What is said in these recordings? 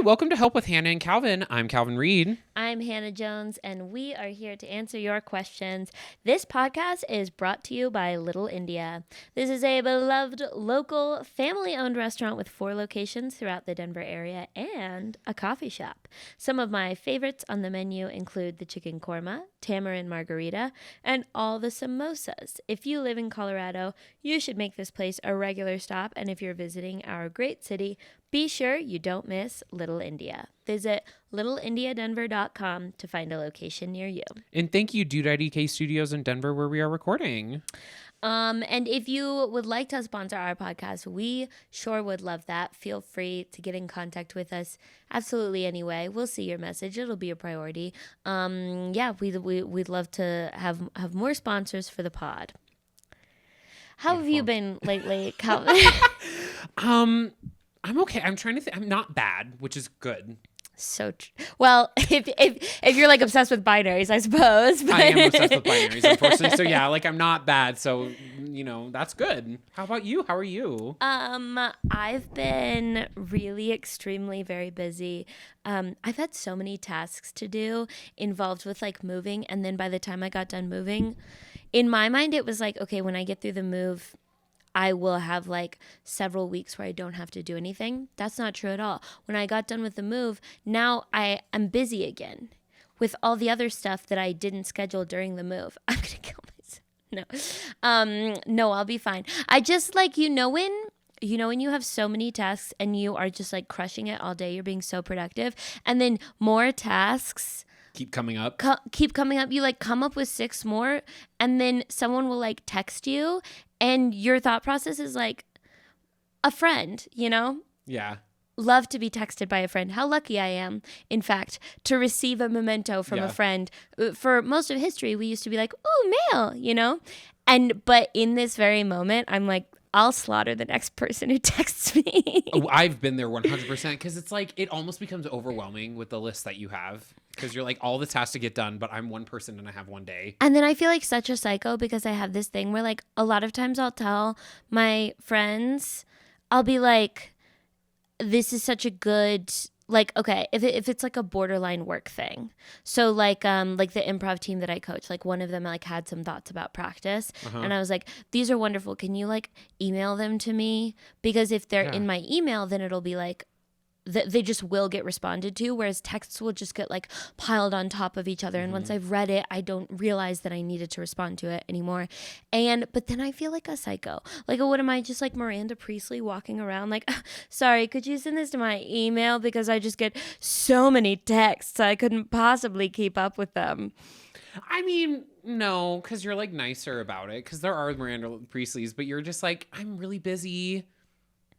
welcome to Help with Hannah and Calvin. I'm Calvin Reed. I'm Hannah Jones, and we are here to answer your questions. This podcast is brought to you by Little India. This is a beloved local family-owned restaurant with 4 locations throughout the Denver area and a coffee shop. Some of my favorites on the menu include the chicken korma, tamarind margarita, and all the samosas. If you live in Colorado, you should make this place a regular stop, and if you're visiting our great city, be sure you don't miss Little India. Visit littleindiadenver.com to find a location near you. And thank you, Dude.IDK Studios in Denver, where we are recording. And if you would like to sponsor our podcast, we sure would love that. Feel free to get in contact with us absolutely anyway. We'll see your message. It'll be a priority. We'd love to have more sponsors for the pod. How have you been lately, Calvin? I'm okay. I'm trying to think. I'm not bad, which is good. Well, if you're like obsessed with binaries, I suppose. But... I am obsessed with binaries, unfortunately. So yeah, like I'm not bad. So, that's good. How about you? How are you? I've been really extremely very busy. I've had so many tasks to do involved with like moving. And then by the time I got done moving, in my mind, it was like, okay, when I get through the move, I will have like several weeks where I don't have to do anything. That's not true at all. When I got done with the move, now I am busy again with all the other stuff that I didn't schedule during the move. I'm going to kill myself. No, I'll be fine. I just like, when you have so many tasks and you are just like crushing it all day, you're being so productive. And then more tasks keep coming up. You like come up with 6 more and then someone will like text you and your thought process is like a friend, Yeah. Love to be texted by a friend. How lucky I am, in fact, to receive a memento from a friend. For most of history, we used to be like, ooh, mail, but in this very moment, I'm like, I'll slaughter the next person who texts me. Oh, I've been there 100% because it's like it almost becomes overwhelming with the list that you have because you're like all this has to get done, but I'm one person and I have one day. And then I feel like such a psycho because I have this thing where like a lot of times I'll tell my friends, I'll be like, this is such a good... Like, okay, if it's like a borderline work thing. So like the improv team that I coach, like one of them like had some thoughts about practice. And I was like, these are wonderful. Can you like email them to me? Because if they're in my email, then it'll be like, they just will get responded to, whereas texts will just get like piled on top of each other. And once I've read it, I don't realize that I needed to respond to it anymore. But then I feel like a psycho. Like, what am I, just like Miranda Priestley walking around like, sorry, could you send this to my email? Because I just get so many texts. I couldn't possibly keep up with them. I mean, no, because you're like nicer about it because there are Miranda Priestleys, but you're just like, I'm really busy.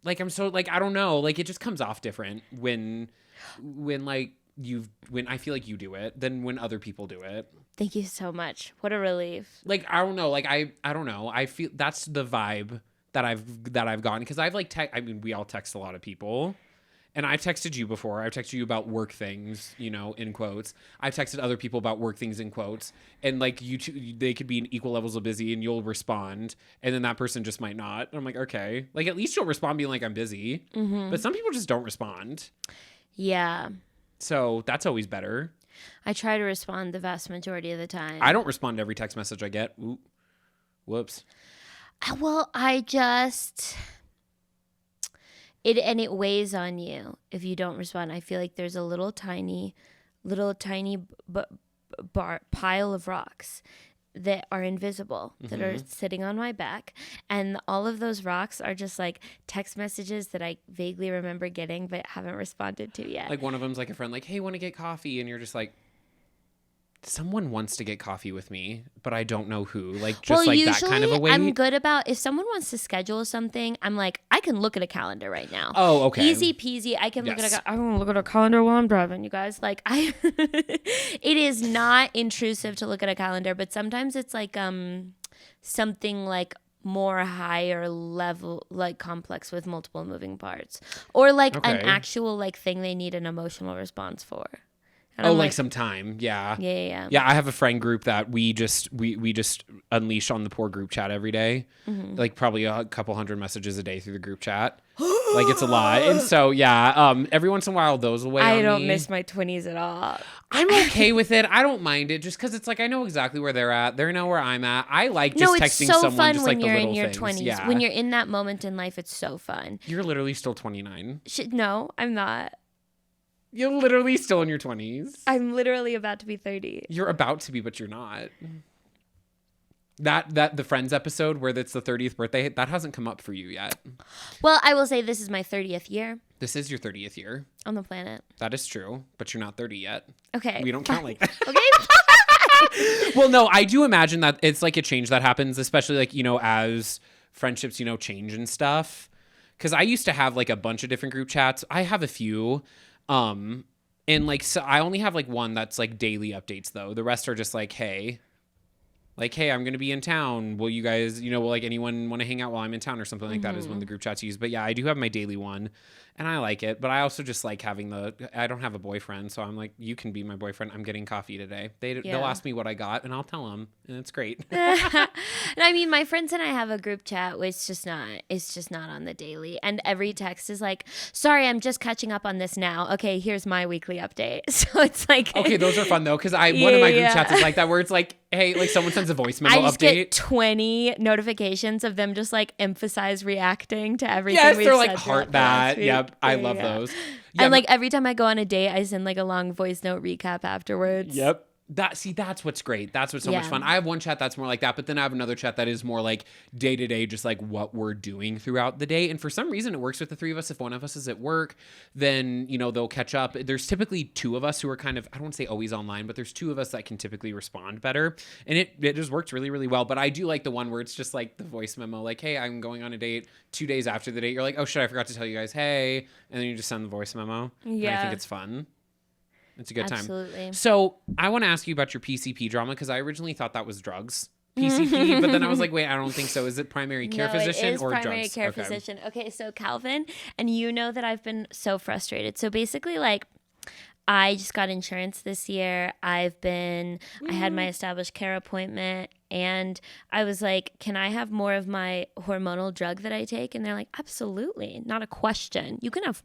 Like, I'm so, like, I don't know. Like, it just comes off different when I feel like you do it than when other people do it. Thank you so much. What a relief. Like, I don't know. Like, I don't know. I feel that's the vibe that I've gotten. Because I've, like, we all text a lot of people. And I've texted you before. I've texted you about work things, in quotes. I've texted other people about work things in quotes. And like they could be in equal levels of busy and you'll respond. And then that person just might not. And I'm like, okay. Like at least you'll respond being like, I'm busy. But some people just don't respond. Yeah. So that's always better. I try to respond the vast majority of the time. I don't respond to every text message I get. Ooh. Whoops. Well, it weighs on you if you don't respond. I feel like there's a little tiny pile of rocks that are invisible that are sitting on my back, and all of those rocks are just like text messages that I vaguely remember getting but haven't responded to yet. Like one of them's like a friend like, hey, want to get coffee? And you're just like, someone wants to get coffee with me, but I don't know who. Like, just like that kind of a wait. I'm good about if someone wants to schedule something, I'm like, I can look at a calendar right now. Oh, okay. Easy peasy. I can I don't look at a calendar while I'm driving, you guys. Like, it is not intrusive to look at a calendar, but sometimes it's like something like more higher level, like complex with multiple moving parts, or like an actual like thing they need an emotional response for. And like some time. Yeah. Yeah. Yeah, I have a friend group that we just unleash on the poor group chat every day. Like probably a couple hundred messages a day through the group chat. Like it's a lot. And so every once in a while those will weigh I on don't me. miss my 20s at all. I'm okay with it. I don't mind it just because it's like I know exactly where they're at. They know where I'm at. I like just No, it's texting so someone fun just when like the you're little in your things. 20s. Yeah. When you're in that moment in life, it's so fun. You're literally still 29. No, I'm not. You're literally still in your 20s. I'm literally about to be 30. You're about to be, but you're not. That the Friends episode where it's the 30th birthday, that hasn't come up for you yet. Well, I will say this is my 30th year This is your 30th year. on the planet. That is true, but you're not 30 yet. Okay. We don't count like that. Okay. Well, no, I do imagine that it's like a change that happens, especially like, as friendships, change and stuff. Because I used to have like a bunch of different group chats. I have a few. And like, so I only have like one that's like daily updates though. The rest are just like, hey, I'm going to be in town. Will you guys, will like anyone want to hang out while I'm in town or something like that is one of the group chats used. But yeah, I do have my daily one and I like it. But I also just like having I don't have a boyfriend. So I'm like, you can be my boyfriend. I'm getting coffee today. They'll ask me what I got and I'll tell them. And it's great. I mean, my friends and I have a group chat where it's just not on the daily. And every text is like, sorry, I'm just catching up on this now. Okay, here's my weekly update. So it's like. Okay, those are fun though. Because one of my group chats is like that where it's like, hey, like someone sends a voice memo I just update. get 20 notifications of them just like emphasize reacting to everything. Yes, we've they're like said heart throughout the last that. week. Yep, I Yeah, love yeah. those. And like every time I go on a date, I send like a long voice note recap afterwards. Yep. That's what's great. That's what's so much Yeah. fun. I have one chat that's more like that, but then I have another chat that is more like day to day, just like what we're doing throughout the day. And for some reason, it works with the three of us. If one of us is at work, then they'll catch up. There's typically two of us who are kind of, I don't want to say always online, but there's two of us that can typically respond better, and it just works really really well. But I do like the one where it's just like the voice memo, like, hey, I'm going on a date. 2 days after the date, you're like, oh shit, I forgot to tell you guys, hey, and then you just send the voice memo. And I Yeah. think it's fun. It's a good time. Absolutely. So I want to ask you about your PCP drama because I originally thought that was drugs. PCP, but then I was like, wait, I don't think so. Is it primary care physician it is or primary drugs? care Okay. physician. Okay, so Calvin, and you know that I've been so frustrated. So basically, like, I just got insurance this year. I had my established care appointment, and I was like, can I have more of my hormonal drug that I take? And they're like, absolutely, not a question. You can have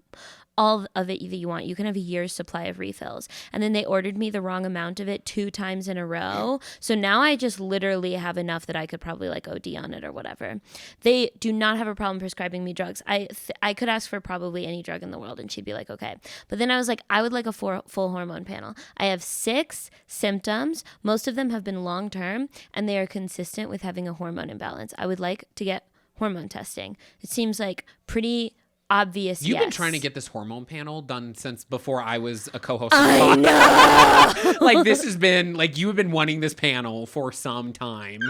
all of it that you want. You can have a year's supply of refills. And then they ordered me the wrong amount of it 2 times in a row. So now I just literally have enough that I could probably like OD on it or whatever. They do not have a problem prescribing me drugs. I could ask for probably any drug in the world and she'd be like, okay. But then I was like, I would like a full hormone panel. I have 6 symptoms. Most of them have been long term and they are consistent with having a hormone imbalance. I would like to get hormone testing. It seems like pretty obvious. You've yes. been trying to get this hormone panel done since before I was a co-host. I know. Like this has been like you have been wanting this panel for some time.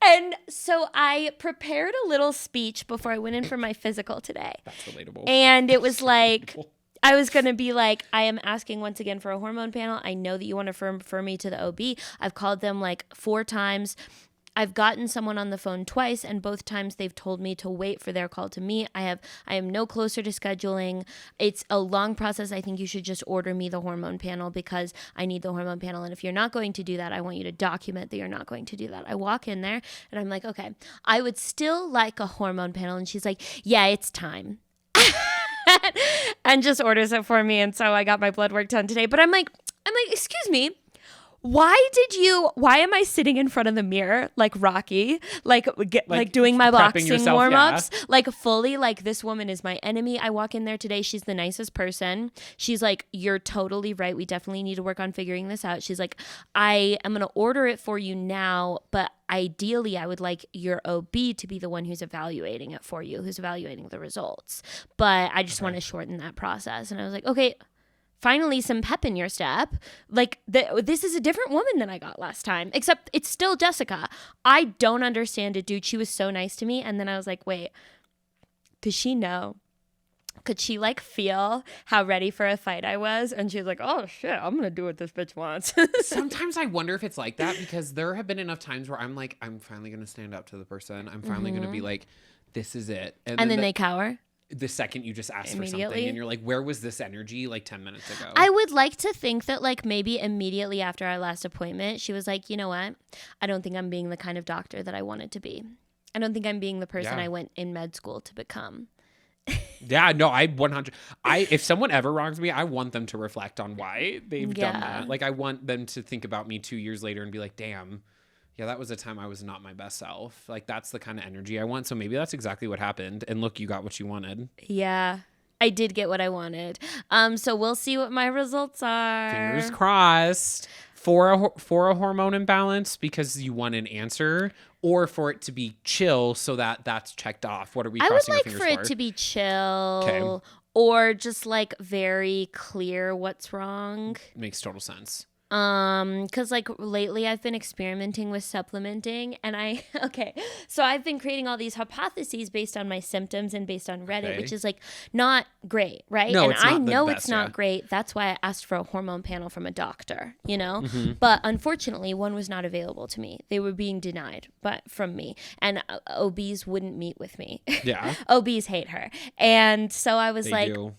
And so I prepared a little speech before I went in for my physical today. That's relatable. And it was like, I was going to be like, I am asking once again for a hormone panel. I know that you want to refer me to the OB. I've called them like 4 times. I've gotten someone on the phone twice, and both times they've told me to wait for their call to me. I am no closer to scheduling. It's a long process. I think you should just order me the hormone panel because I need the hormone panel. And if you're not going to do that, I want you to document that you're not going to do that. I walk in there and I'm like, okay, I would still like a hormone panel. And she's like, yeah, it's time. And just orders it for me. And so I got my blood work done today. But I'm like, excuse me. Why am I sitting in front of the mirror like Rocky, like doing my boxing yourself, warm-ups, like fully like this woman is my enemy. I walk in there today. She's the nicest person. She's like, you're totally right. We definitely need to work on figuring this out. She's like, I am going to order it for you now, but ideally I would like your OB to be the one who's evaluating it for you, who's evaluating the results. But I just want to shorten that process. And I was like, okay, finally some pep in your step. Like this is a different woman than I got last time, except it's still Jessica. I don't understand it, dude. She was so nice to me. And then I was like, wait, does she know? Could she like feel how ready for a fight I was? And she was like, oh shit, I'm going to do what this bitch wants. Sometimes I wonder if it's like that because there have been enough times where I'm like, I'm finally going to stand up to the person. I'm finally going to be like, this is it. And then they cower. The second you just ask for something Immediately. and you're like, where was this energy like 10 minutes ago? I would like to think that like maybe immediately after our last appointment, she was like, you know what? I don't think I'm being the kind of doctor that I wanted to be. I don't think I'm being the person Yeah. I went in med school to become. Yeah, no, I 100. If someone ever wrongs me, I want them to reflect on why they've done that. Like, I want them to think about me 2 years later and be like, damn, yeah, that was a time I was not my best self. Like, that's the kind of energy I want. So maybe that's exactly what happened. And look, you got what you wanted. Yeah. I did get what I wanted. So we'll see what my results are. Fingers crossed. For a hormone imbalance because you want an answer, or for it to be chill so that that's checked off. What are we I would crossing our like fingers for it to be chill. Okay. Or just like very clear what's wrong. Makes total sense. Because like lately I've been experimenting with supplementing, and so I've been creating all these hypotheses based on my symptoms and based on Reddit, which is like not great, right? No, and it's not I know the it's best, not great. That's why I asked for a hormone panel from a doctor, you know? Mm-hmm. But unfortunately, one was not available to me. They were being denied, but from me, and OBs wouldn't meet with me. Yeah. OBs hate her, and so I was They do.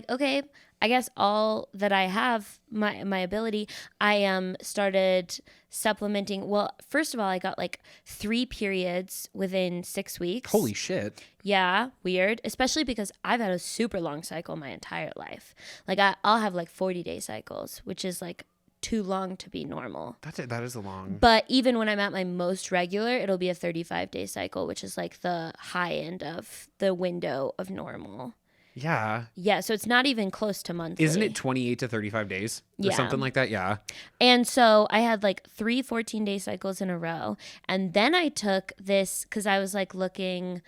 okay, I guess all that I have, my ability, I started supplementing. Well, first of all, I got like 3 periods within 6 weeks. Holy shit. Yeah, weird. Especially because I've had a super long cycle my entire life. Like I'll have like 40-day cycles, which is like too long to be normal. That is a long. But even when I'm at my most regular, it'll be a 35-day cycle, which is like the high end of the window of normal. Yeah. Yeah, so it's not even close to monthly. Isn't it 28 to 35 days? Or Yeah. something like that? Yeah. And so I had like 3 14-day cycles in a row. And then I took this because I was like looking.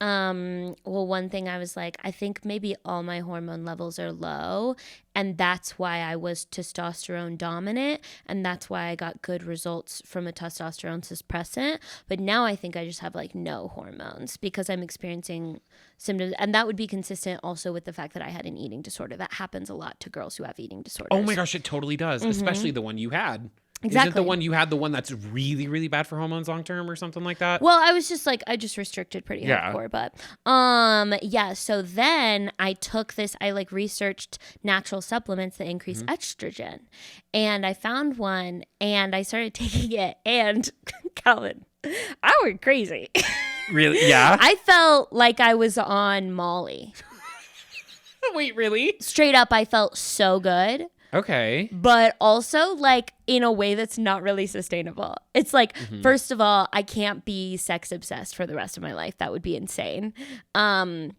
One thing I was like, I think maybe all my hormone levels are low, and that's why I was testosterone dominant, and that's why I got good results from a testosterone suppressant. But now I think I just have like no hormones because I'm experiencing symptoms, and that would be consistent also with the fact that I had an eating disorder. That happens a lot to girls who have eating disorders. Oh my gosh, it totally does. Especially the one you had. Exactly. Is it the one you had, the one that's really, really bad for hormones long term or something like that? Well, I was just like, I just restricted pretty hardcore, but yeah. So then I took this, I like researched natural supplements that increase estrogen, and I found one, and I started taking it, and Calvin, I went crazy. Really? Yeah. I felt like I was on Molly. Wait, really? Straight up, I felt so good. Okay. But also like in a way that's not really sustainable. It's like, first of all, I can't be sex obsessed for the rest of my life. That would be insane. And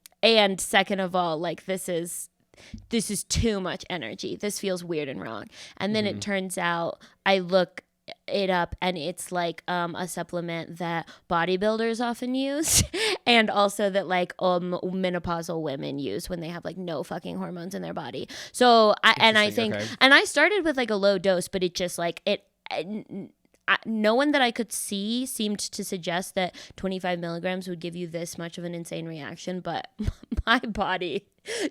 second of all, like this is too much energy. This feels weird and wrong. And then it turns out I look it up, and it's like a supplement that bodybuilders often use, and also that like menopausal women use when they have like no fucking hormones in their body. So I think okay. and I started with like a low dose, but it just like no one that I could see seemed to suggest that 25 milligrams would give you this much of an insane reaction, but my body,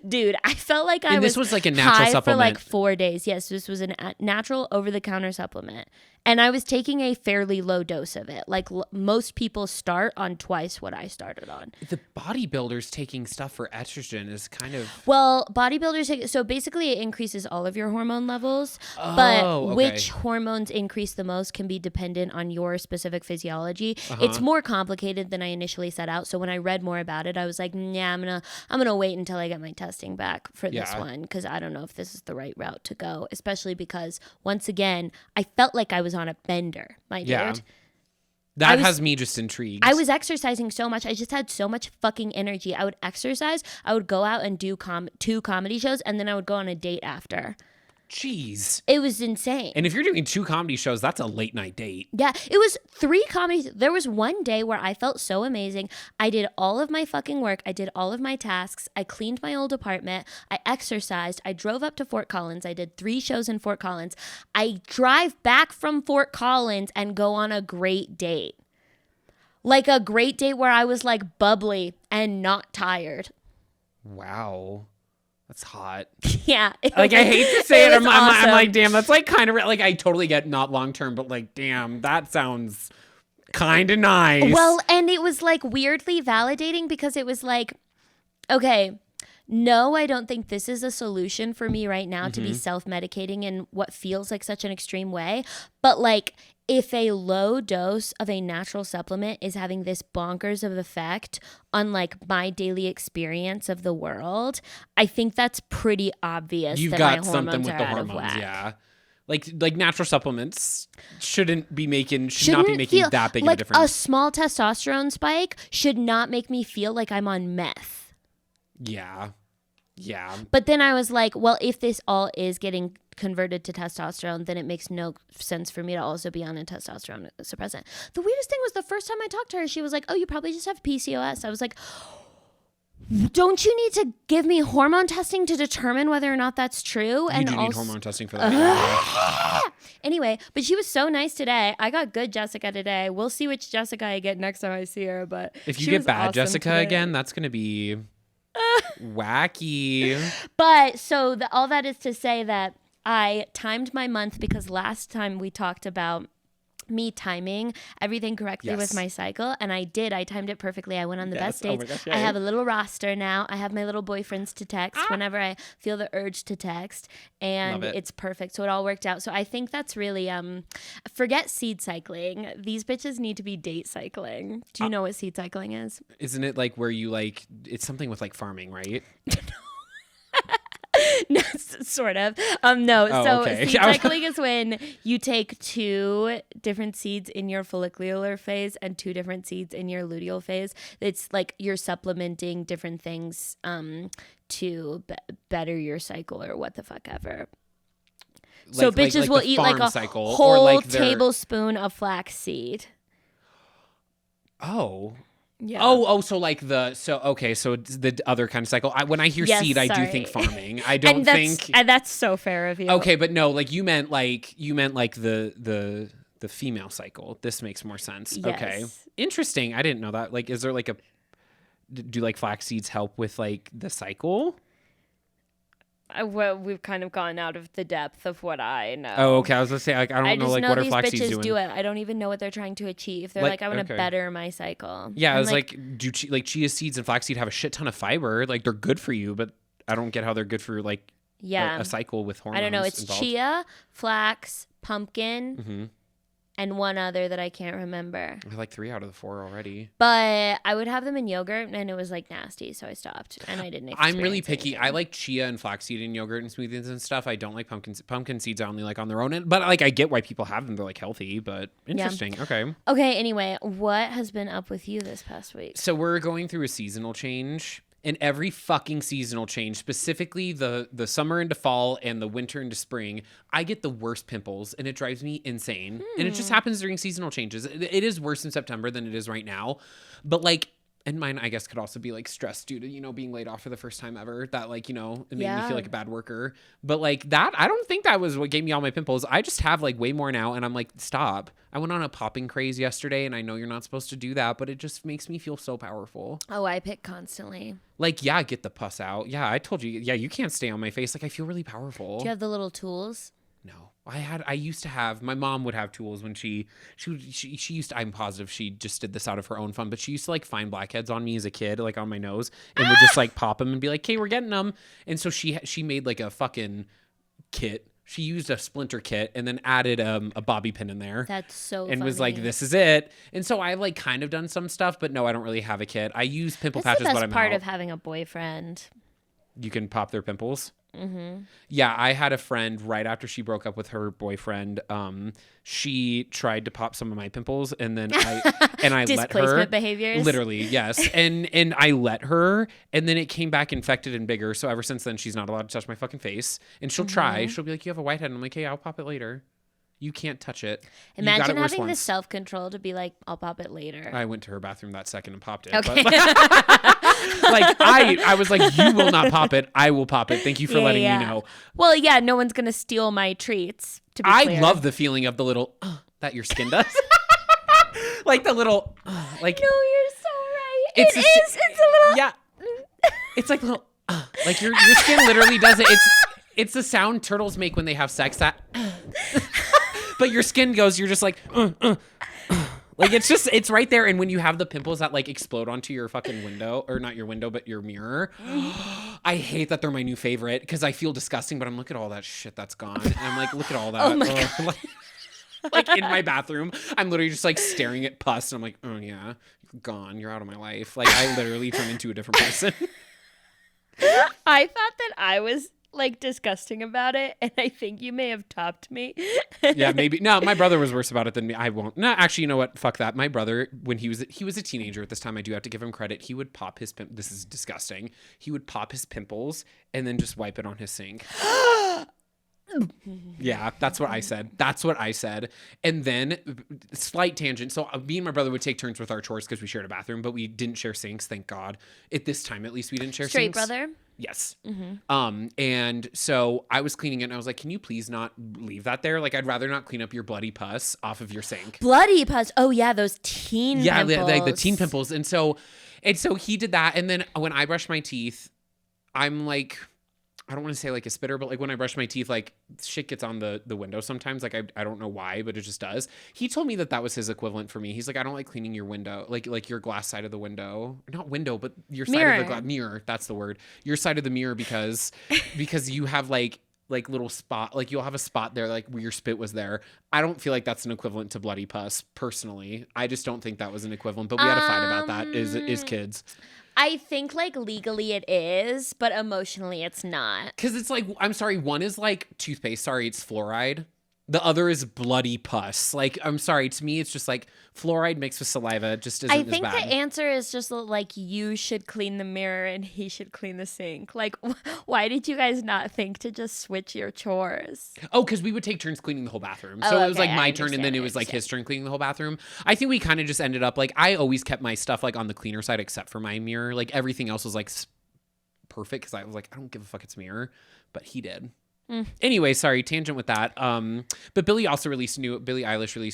dude, I felt like This was like a natural high supplement. for like 4 days. Yes, this was a natural over-the-counter supplement. And I was taking a fairly low dose of it. Like most people start on twice what I started on. The bodybuilders taking stuff for estrogen is kind of. Well, bodybuilders take, so basically it increases all of your hormone levels, Oh, but okay. which hormones increase the most can be dependent on your specific physiology. It's more complicated than I initially set out. So when I read more about it, I was like, nah, I'm gonna wait until I get my testing back for this one, because I don't know if this is the right route to go, especially because once again, I felt like I was on a bender, my dude. Yeah. That has me just intrigued. I was exercising so much. I just had so much fucking energy. I would exercise. I would go out and do 2 comedy shows, and then I would go on a date after. Jeez. It was insane. And if you're doing 2 comedy shows, that's a late night date. Yeah, it was 3 comedies. There was one day where I felt so amazing. I did all of my fucking work. I did all of my tasks. I cleaned my old apartment. I exercised. I drove up to Fort Collins. I did 3 shows in Fort Collins. I drive back from Fort Collins and go on a great date. Like a great date where I was like bubbly and not tired. Wow. That's hot. Yeah. Like, I hate to say it. was I'm like, awesome. damn, that's like kind of like, I totally get not long term, but like, damn, that sounds kind of nice. Well, and it was like weirdly validating because it was like, okay, no, I don't think this is a solution for me right now to be self-medicating in what feels like such an extreme way. But like, if a low dose of a natural supplement is having this bonkers of effect on like my daily experience of the world, I think that's pretty obvious. You've that got my something hormones with are the out of hormones, whack. yeah. Like natural supplements should not be making Feel that big like of a difference. a small testosterone spike should not make me feel like I'm on meth. Yeah. But then I was like, well, if this all is getting converted to testosterone, then it makes no sense for me to also be on a testosterone suppressant. The weirdest thing was the first time I talked to her, she was like, oh, you probably just have PCOS. I was like, don't you need to give me hormone testing to determine whether or not that's true? You do need hormone testing for that. Anyway, but she was so nice today. I got good Jessica today. We'll see which Jessica I get next time I see her. But If you she get was bad awesome Jessica today. again, that's going to be wacky. But so all that is to say that I timed my month because last time we talked about me timing everything correctly Yes. with my cycle, and I did. I timed it perfectly. I went on the Yes. best Oh my dates. gosh, I yay. have a little roster now. I have my little boyfriends to text whenever I feel the urge to text, and Love it. it's perfect. So it all worked out. So I think that's really forget seed cycling. These bitches need to be date cycling. Do you know what seed cycling is? Isn't it like where you like, it's something with like farming, right? No, sort of. No. Oh, So okay. seed cycling is when you take two different seeds in your follicular phase and two different seeds in your luteal phase. It's like you're supplementing different things to better your cycle or what the fuck ever. So bitches will the eat like farm a cycle, or whole like their- tablespoon of flaxseed. Oh. Yeah. Oh, so like so it's the other kind of cycle. When I hear Yes, seed, I do sorry. think farming. I don't think. And that's so fair of you. Okay, but no, like you meant like the female cycle. This makes more sense. Okay, Yes. interesting. I didn't know that. Like, is there like do like flax seeds help with like the cycle? Well, we've kind of gone out of the depth of what I know. Oh, okay. I was gonna say like I I don't know just like know what are these flax bitches seeds doing. do it. I don't even know what they're trying to achieve. They're Like, like, I want okay. to better my cycle. Yeah, I I'm was like, do chia seeds and flaxseed have a shit ton of fiber? Like they're good for you, but I don't get how they're good for like yeah. a cycle with hormones. I don't know. It's involved. chia, flax, pumpkin, Mhm. and one other that I can't remember. I like 3 out of the 4 already. But I would have them in yogurt, and it was like nasty, so I stopped, and I didn't. I'm really experience picky. anything. I like chia and flaxseed in yogurt and smoothies and stuff. I don't like pumpkin seeds. I only like on their own. But like I get why people have them. They're like healthy. But interesting. Okay. Okay. Anyway, what has been up with you this past week? So we're going through a seasonal change. And every fucking seasonal change, specifically the summer into fall and the winter into spring, I get the worst pimples and it drives me insane. And it just happens during seasonal changes. It is worse in September than it is right now. But like, and mine, I guess, could also be like stress due to, being laid off for the first time ever. That like, it made me Yeah. feel like a bad worker. But like that, I don't think that was what gave me all my pimples. I just have like way more now. And I'm like, stop. I went on a popping craze yesterday and I know you're not supposed to do that, but it just makes me feel so powerful. Oh, I pick constantly. Like, yeah, get the pus out. Yeah, I told you. Yeah, you can't stay on my face. Like, I feel really powerful. Do you have the little tools? No, I used to have. My mom would have tools when she used to. I'm positive she just did this out of her own fun, but she used to like find blackheads on me as a kid, like on my nose, and would just like pop them and be like, "Okay, we're getting them." And so she made like a fucking kit. She used a splinter kit and then added a bobby pin in there. That's so and was like, funny. "This is it." And so I've like kind of done some stuff, but no, I don't really have a kit. I use pimple That's patches the when best I'm part out. of having a boyfriend. You can pop their pimples. Mm-hmm. Yeah, I had a friend right after she broke up with her boyfriend. She tried to pop some of my pimples, and then I let her. Displacement behaviors. Literally, yes. And I let her, and then it came back infected and bigger. So ever since then, she's not allowed to touch my fucking face. And she'll try. She'll be like, "You have a whitehead." And I'm like, "Hey, I'll pop it later. You can't touch it." You got Imagine it worse having the once. self-control to be like, I'll pop it later. I went to her bathroom that second and popped it. Okay. But, like I was like, "You will not pop it. I will pop it. Thank you for letting me know." Well, yeah, no one's going to steal my treats, to be I clear. love the feeling of the little that your skin does. Like the little like No, you're so right. It's It's a- It's a little... yeah. It's like little like your skin literally does it. It's the sound turtles make when they have sex. That but your skin goes, you're just like Like it's right there. And when you have the pimples that like explode onto your fucking window, or not your window, but your mirror, I hate that they're my new favorite because I feel disgusting, but I'm look at all that shit that's gone. And I'm like, look at all that. Oh my God. Like in my bathroom, I'm literally just like staring at pus and I'm like, oh yeah, you're gone. You're out of my life. Like I literally turned into a different person. I thought that I was like disgusting about it, and I think you may have topped me. Yeah, maybe. No, my brother was worse about it than me. I won't. No, actually, you know what? Fuck that. My brother, when he was a teenager at this time, I do have to give him credit. He would pop his this is disgusting. He would pop his pimples and then just wipe it on his sink. Yeah, that's what I said. That's what I said. And then, slight tangent. So me and my brother would take turns with our chores because we shared a bathroom, but we didn't share sinks. Thank God. At this time, at least, we didn't share Straight sinks. brother. Yes. And so I was cleaning it and I was like, can you please not leave that there? Like, I'd rather not clean up your bloody pus off of your sink. Bloody pus. Oh yeah, those teen pimples. Like the teen pimples. And so he did that. And then when I brush my teeth, I'm like, I don't want to say like a spitter, but like when I brush my teeth, like shit gets on the window sometimes. Like I don't know why, but it just does. He told me that was his equivalent for me. He's like, I don't like cleaning your window, like your glass side of the window, not window, but your side of the glass mirror. That's the word. Your side of the mirror because you have like little spot, like you'll have a spot there, like where your spit was there. I don't feel like that's an equivalent to bloody pus personally. I just don't think that was an equivalent, but we had a fight about that is kids. I think like legally it is, but emotionally it's not. Because it's like, I'm sorry, one is like toothpaste. Sorry, it's fluoride. The other is bloody pus. Like, I'm sorry, to me, it's just like fluoride mixed with saliva just isn't as bad. I think the answer is just like you should clean the mirror and he should clean the sink. Like, why did you guys not think to just switch your chores? Oh, because we would take turns cleaning the whole bathroom. So it was like my turn and then it was like his turn cleaning the whole bathroom. I think we kind of just ended up like, I always kept my stuff like on the cleaner side except for my mirror. Like everything else was like perfect because I was like, I don't give a fuck, it's mirror. But he did. Anyway, sorry, tangent with that. But Billie Eilish released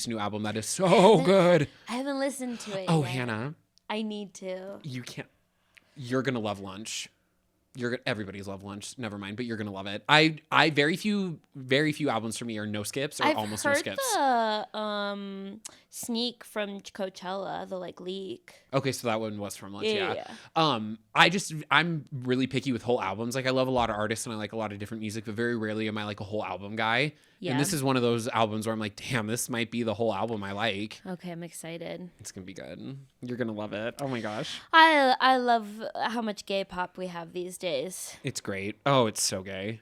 a new album that is so good. I haven't listened to it Oh, yet. Hannah. I need to. You're going to love Lunch. Everybody's love Lunch. Never mind, but you're going to love it. I very few albums for me are no skips or almost no skips. I've heard the Sneak from Coachella, the like leak. Okay, so that one was from Lunch, Yeah. I'm really picky with whole albums. Like I love a lot of artists and I like a lot of different music, but very rarely am I like a whole album guy. Yeah. And this is one of those albums where I'm like, damn, this might be the whole album I like. Okay, I'm excited. It's gonna be good. You're gonna love it. Oh my gosh. I love how much gay pop we have these days. It's great. Oh, it's so gay.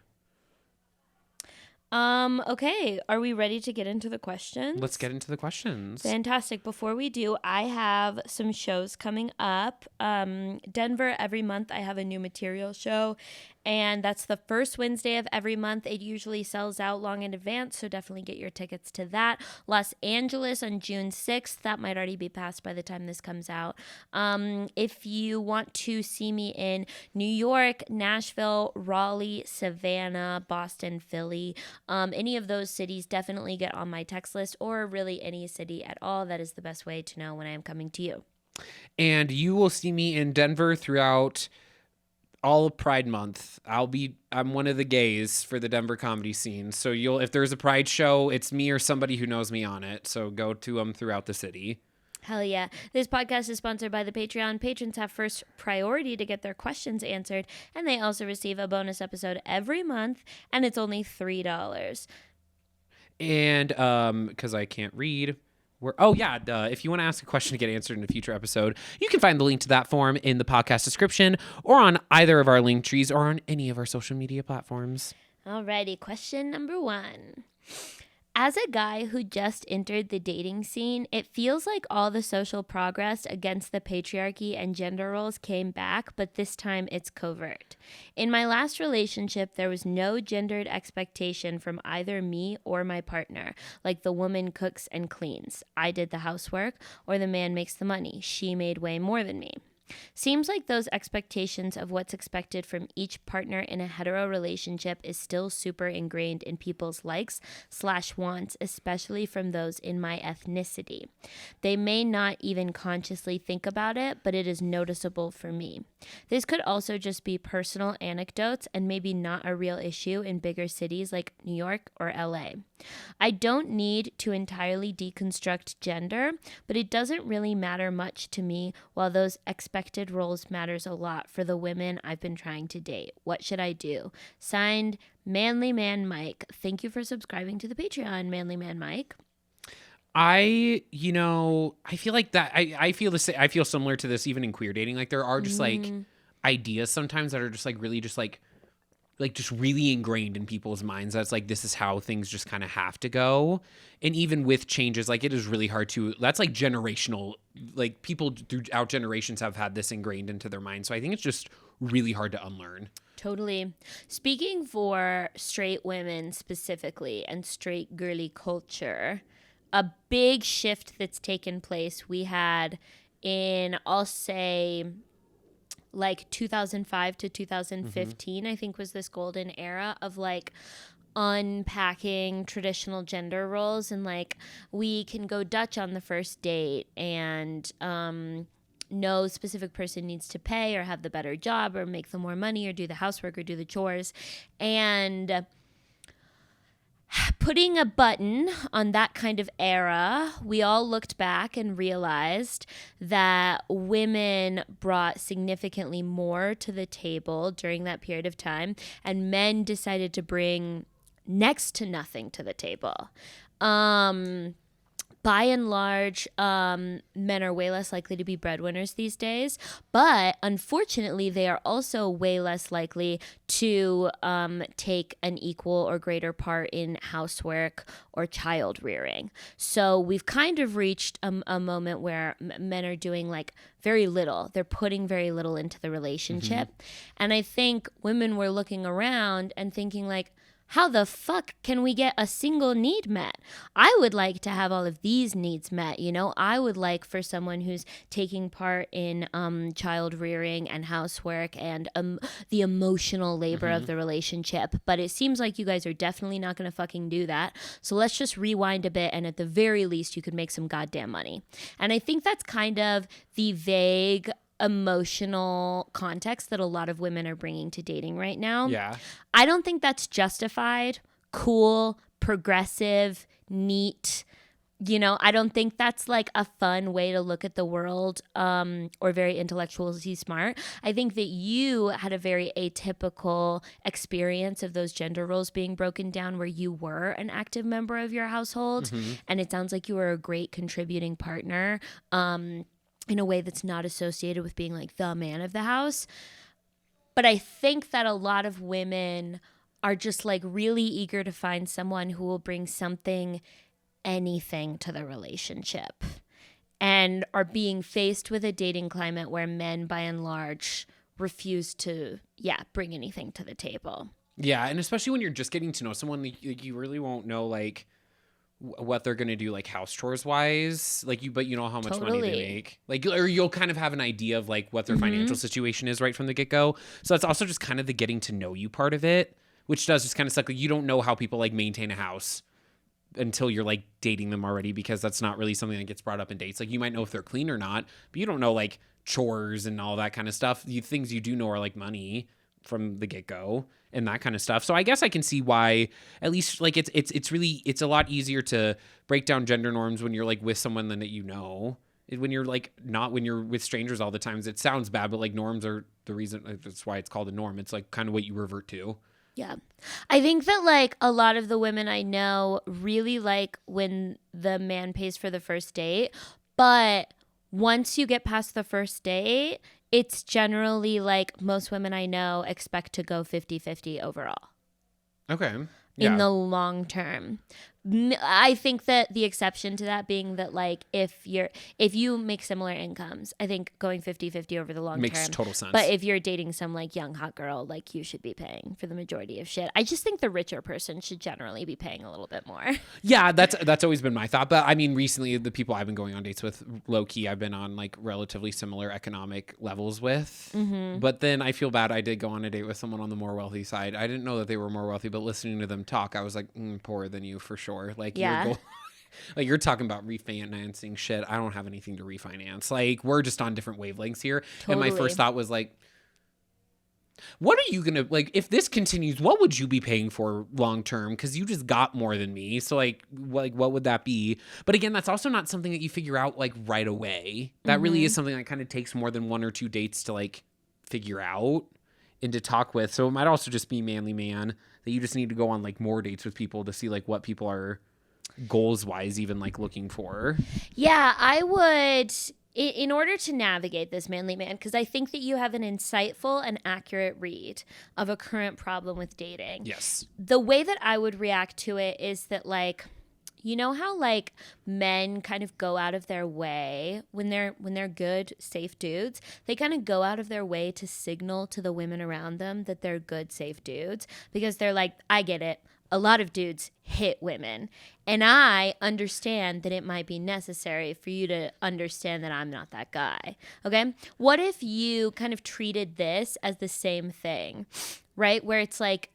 Okay, are we ready to get into the questions? Let's get into the questions. Fantastic. Before we do, I have some shows coming up. Denver, every month I have a new material show, and that's the first Wednesday of every month. It usually sells out long in advance, so definitely get your tickets to that. Los Angeles on June 6th. That might already be passed by the time this comes out. If you want to see me in New York, Nashville, Raleigh, Savannah, Boston, Philly, any of those cities, definitely get on my text list, or really any city at all. That is the best way to know when I am coming to you. And you will see me in Denver throughout all of Pride Month. I'm one of the gays for the Denver comedy scene. So if there's a Pride show, it's me or somebody who knows me on it. So go to them throughout the city. Hell yeah. This podcast is sponsored by the Patreon. Patrons have first priority to get their questions answered, and they also receive a bonus episode every month, and it's only $3. And because I can't read, if you want to ask a question to get answered in a future episode, you can find the link to that form in the podcast description or on either of our link trees or on any of our social media platforms. Alrighty, question number 1. As a guy who just entered the dating scene, it feels like all the social progress against the patriarchy and gender roles came back, but this time it's covert. In my last relationship, there was no gendered expectation from either me or my partner, like the woman cooks and cleans, I did the housework, or the man makes the money, she made way more than me. Seems like those expectations of what's expected from each partner in a hetero relationship is still super ingrained in people's likes/wants, especially from those in my ethnicity. They may not even consciously think about it, but it is noticeable for me. This could also just be personal anecdotes and maybe not a real issue in bigger cities like New York or LA. I don't need to entirely deconstruct gender, but it doesn't really matter much to me, while those expected roles matters a lot for the women I've been trying to date. What should I do? Signed, Manly Man Mike. Thank you for subscribing to the Patreon, Manly Man Mike. I feel like that. I feel the same. I feel similar to this even in queer dating. Like there are just like ideas sometimes that are just like really just like just really ingrained in people's minds. That's like, this is how things just kind of have to go. And even with changes, like it is really hard to, that's like generational, like people throughout generations have had this ingrained into their minds. So I think it's just really hard to unlearn. Totally. Speaking for straight women specifically and straight girly culture, a big shift that's taken place we had in, I'll say, like 2005 to 2015, I think was this golden era of like unpacking traditional gender roles, and like we can go Dutch on the first date, and no specific person needs to pay or have the better job or make the more money or do the housework or do the chores. And putting a button on that kind of era, we all looked back and realized that women brought significantly more to the table during that period of time, and men decided to bring next to nothing to the table. By and large, men are way less likely to be breadwinners these days, but unfortunately, they are also way less likely to take an equal or greater part in housework or child rearing. So we've kind of reached a moment where men are doing like very little. They're putting very little into the relationship. And I think women were looking around and thinking like, how the fuck can we get a single need met? I would like to have all of these needs met, you know? I would like for someone who's taking part in child rearing and housework and the emotional labor of the relationship. But it seems like you guys are definitely not going to fucking do that. So let's just rewind a bit, and at the very least, you could make some goddamn money. And I think that's kind of the vague emotional context that a lot of women are bringing to dating right now. Yeah. I don't think that's justified, cool, progressive, neat. You know, I don't think that's like a fun way to look at the world, or very intellectually smart. I think that you had a very atypical experience of those gender roles being broken down, where you were an active member of your household. And it sounds like you were a great contributing partner, in a way that's not associated with being like the man of the house. But I think that a lot of women are just like really eager to find someone who will bring anything to the relationship, and are being faced with a dating climate where men by and large refuse to, bring anything to the table. Yeah. And especially when you're just getting to know someone, you really won't know like what they're going to do like house chores wise, like but you know how much money they make, like, or you'll kind of have an idea of like what their financial situation is right from the get-go. So that's also just kind of the getting to know you part of it, which does just kind of suck. Like, you don't know how people like maintain a house until you're like dating them already, because that's not really something that gets brought up in dates. Like, you might know if they're clean or not, but you don't know like chores and all that kind of stuff. Things you do know are like money from the get-go and that kind of stuff. So I guess I can see why, at least like it's really, it's a lot easier to break down gender norms when you're like with someone that you know. When you're like not, when you're with strangers all the time, it sounds bad, but like norms are the reason, that's why it's called a norm. It's like kind of what you revert to. Yeah. I think that like a lot of the women I know really like when the man pays for the first date, but once you get past the first date, it's generally like most women I know expect to go 50-50 overall. Okay. In the long term. I think that the exception to that being that like if you make similar incomes, I think going 50-50 over the long term makes total sense. But if you're dating some like young hot girl, like you should be paying for the majority of shit. I just think the richer person should generally be paying a little bit more. Yeah, that's always been my thought. But I mean, recently the people I've been going on dates with, low key, I've been on like relatively similar economic levels with. But then I feel bad. I did go on a date with someone on the more wealthy side. I didn't know that they were more wealthy, but listening to them talk, I was like, poorer than you for sure. Like, yeah. Like, you're talking about refinancing shit. I don't have anything to refinance. Like, we're just on different wavelengths here. Totally. And my first thought was like, What are you gonna like if this continues? What would you be paying for long term? Because you just got more than me, so like what would that be? But again, that's also not something that you figure out like right away. That really is something that kind of takes more than 1 or 2 dates to like figure out and to talk with. So it might also just be manly man that you just need to go on like more dates with people to see like what people are goals wise even like looking for. Yeah, I would, in order to navigate this manly man, because I think that you have an insightful and accurate read of a current problem with dating. Yes. The way that I would react to it is that, like, you know how like men kind of go out of their way when they're good, safe dudes, they kind of go out of their way to signal to the women around them that they're good, safe dudes, because they're like, I get it. A lot of dudes hit women, and I understand that it might be necessary for you to understand that I'm not that guy. Okay? What if you kind of treated this as the same thing, right? Where it's like,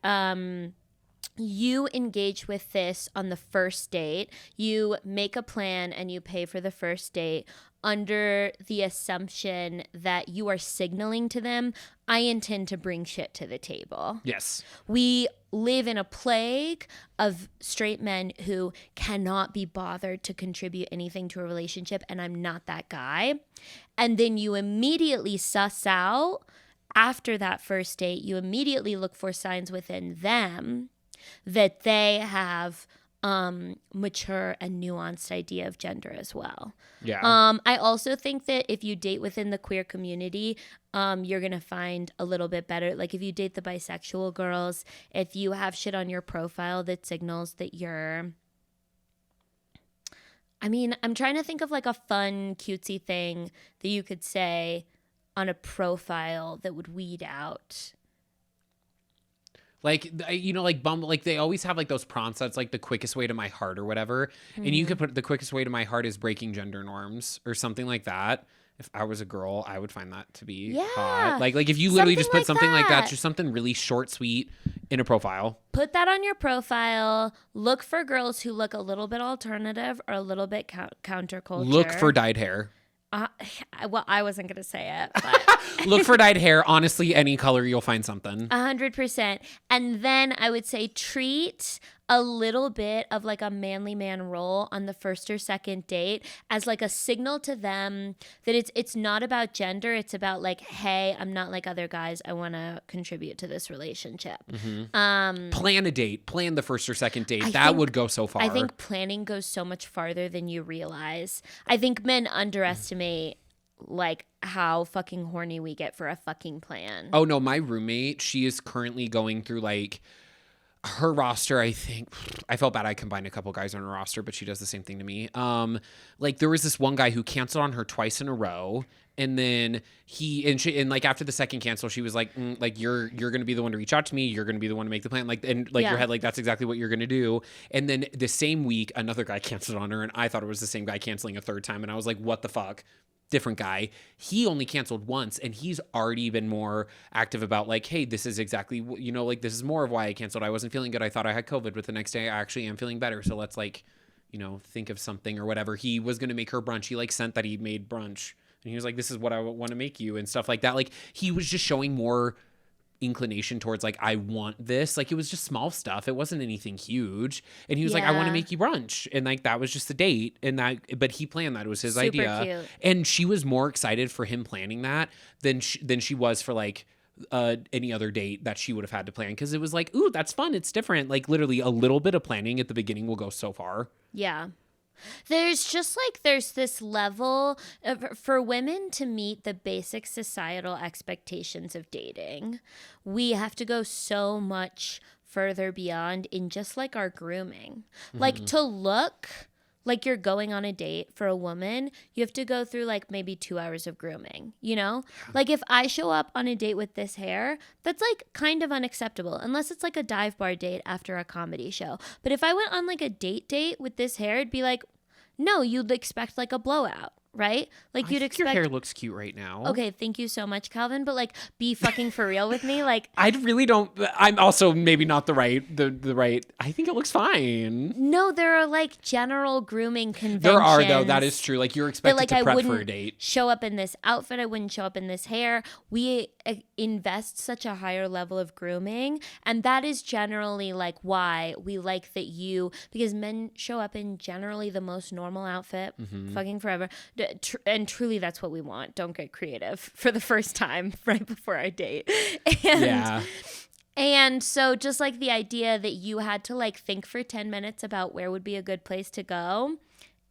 you engage with this on the first date, you make a plan and you pay for the first date under the assumption that you are signaling to them, I intend to bring shit to the table. Yes. We live in a plague of straight men who cannot be bothered to contribute anything to a relationship, and I'm not that guy. And then you immediately suss out, after that first date, you immediately look for signs within them that they have mature and nuanced idea of gender as well. Yeah. I also think that if you date within the queer community, you're going to find a little bit better. Like if you date the bisexual girls, if you have shit on your profile that signals that you're, I mean, I'm trying to think of like a fun, cutesy thing that you could say on a profile that would weed out. Like, you know, like Bumble, like they always have like those prompts that's like the quickest way to my heart or whatever. Mm-hmm. And you could put the quickest way to my heart is breaking gender norms or something like that. If I was a girl, I would find that to be hot. Like if you literally just put something like that, just something really short, sweet in a profile. Put that on your profile. Look for girls who look a little bit alternative or a little bit counterculture. Look for dyed hair. Well, I wasn't going to say it, but look for dyed hair. Honestly, any color, you'll find something. 100%. And then I would say treat a little bit of like a manly man role on the first or second date as like a signal to them that it's not about gender. It's about like, hey, I'm not like other guys. I want to contribute to this relationship. Mm-hmm. Plan a date. Plan the first or second date. That would go so far. I think planning goes so much farther than you realize. I think men underestimate like how fucking horny we get for a fucking plan. Oh no, my roommate, she is currently going through like her roster. I think I felt bad I combined a couple guys on her roster, but she does the same thing to me. Like there was this one guy who canceled on her twice in a row, and then and like after the second cancel, she was like, like you're gonna be the one to reach out to me, you're gonna be the one to make the plan, like, and like your head, like that's exactly what you're gonna do. And then the same week, another guy canceled on her, and I thought it was the same guy canceling a third time, and I was like, what the fuck? Different guy. He only canceled once, and he's already been more active about like, hey, this is exactly, you know, like this is more of why I canceled. I wasn't feeling good. I thought I had COVID, but the next day I actually am feeling better. So let's like, you know, think of something or whatever. He was going to make her brunch. He like sent that he made brunch, and he was like, this is what I want to make you and stuff like that. Like he was just showing more inclination towards like, I want this. Like it was just small stuff. It wasn't anything huge. And he was like, I want to make you brunch. And like that was just a date. And that, but he planned that. It was his idea. Cute. And she was more excited for him planning that than she was for like any other date that she would have had to plan, because it was like, ooh, that's fun. It's different. Like literally a little bit of planning at the beginning will go so far. Yeah. There's just like, there's this level of, for women to meet the basic societal expectations of dating, we have to go so much further beyond in just like our grooming. Like to look like you're going on a date for a woman, you have to go through like maybe 2 hours of grooming, you know? Like if I show up on a date with this hair, that's like kind of unacceptable unless it's like a dive bar date after a comedy show. But if I went on like a date with this hair, it'd be like, no, you'd expect like a blowout. right? Like I you'd think expect. your hair looks cute right now. Okay, thank you so much, Calvin. But like, be fucking for real with me. Like, I really don't. I'm also maybe not the right. I think it looks fine. no, there are like general grooming conventions. There are though. That is true. Like you're That expected like to I prep wouldn't for a date. show up in this outfit. I wouldn't show up in this hair. We invest such a higher level of grooming, and that is generally like why we like that because men show up in generally the most normal outfit, fucking forever, and truly that's what we want. Don't get creative for the first time right before our date, Yeah. And so just like the idea that you had to like think for 10 minutes about where would be a good place to go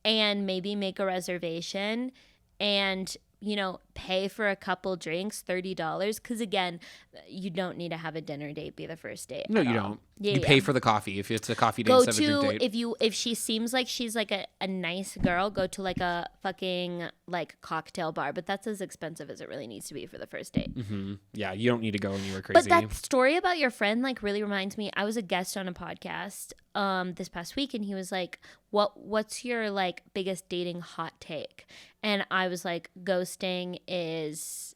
and maybe make a reservation and, you know, pay for a couple drinks, $30. Because again, you don't need to have a dinner date be the first date. No, at you all. don't. Yeah, You yeah. pay for the coffee if it's a coffee date Go instead of a drink to date. if she seems like she's like a nice girl, go to like a fucking like cocktail bar, but that's as expensive as it really needs to be for the first date. Yeah, you don't need to go anywhere But crazy. that story about your friend like really reminds me. I was a guest on a podcast this past week, and he was like, "What's your like biggest dating hot take?" And I was like, "Ghosting is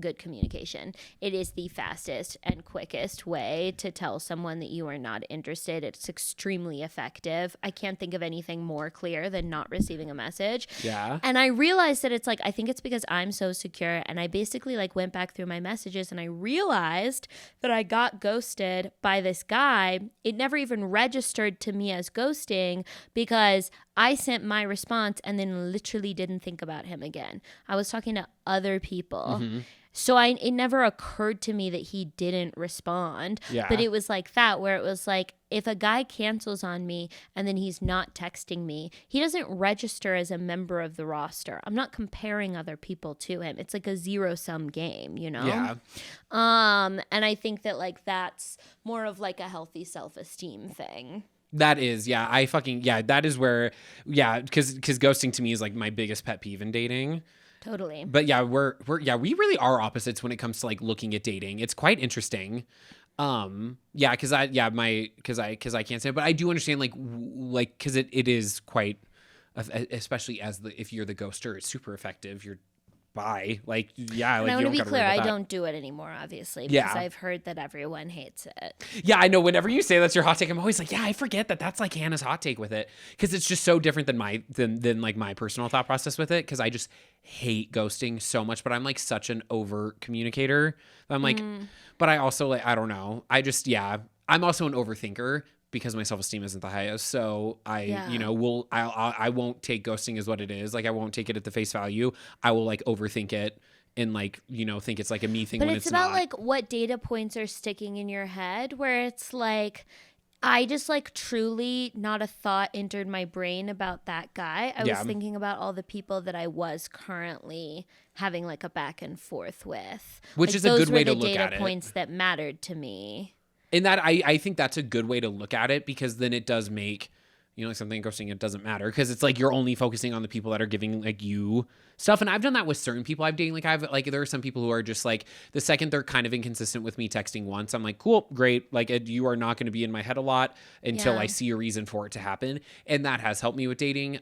good communication. It is the fastest and quickest way to tell someone that you are not interested. It's extremely effective. I can't think of anything more clear than not receiving a message." Yeah. And I realized that it's like, I think it's because I'm so secure. And I basically like went back through my messages and I realized that I got ghosted by this guy. It never even registered to me as ghosting because I sent my response and then literally didn't think about him again. I was talking to other people. So it never occurred to me that he didn't respond. Yeah. But it was like that, where it was like, if a guy cancels on me and then he's not texting me, he doesn't register as a member of the roster. I'm not comparing other people to him. It's like a zero-sum game, you know? Yeah. And I think that like that's more of like a healthy self-esteem thing. That is, yeah. That is where, yeah, because ghosting to me is like my biggest pet peeve in dating. Totally. But yeah, we really are opposites when it comes to like looking at dating. It's quite interesting. Yeah, because I can't say it, but I do understand because it is quite, especially if you're the ghoster, it's super effective. You're bye. Like, yeah, And like I you want to don't be gotta clear, worry I about that. don't do it anymore, obviously, because Yeah. I've heard that everyone hates it. Yeah, I know. Whenever you say that's your hot take, I'm always like, yeah, I forget that's like Hannah's hot take with it, because it's just so different than my personal thought process with it. Because I just hate ghosting so much, but I'm like such an over communicator. I'm like, but I also like, I don't know. I'm also an overthinker because my self-esteem isn't the highest. So I won't take ghosting as what it is. Like I won't take it at the face value. I will like overthink it. And like, think it's like a me thing But when it's it's about not. like what data points are sticking in your head, where it's like, I just like truly not a thought entered my brain about that guy. I Yeah. was thinking about all the people that I was currently having like a back and forth with. Which Like, is a good way to those were look the at data it. points that mattered to me. And that I think that's a good way to look at it, because then it does make, like something ghosting, it doesn't matter, because it's like you're only focusing on the people that are giving like you stuff. And I've done that with certain people I've dated. Like there are some people who are just like, the second they're kind of inconsistent with me texting once, I'm like, cool, great. Like you are not going to be in my head a lot until Yeah. I see a reason for it to happen. And that has helped me with dating.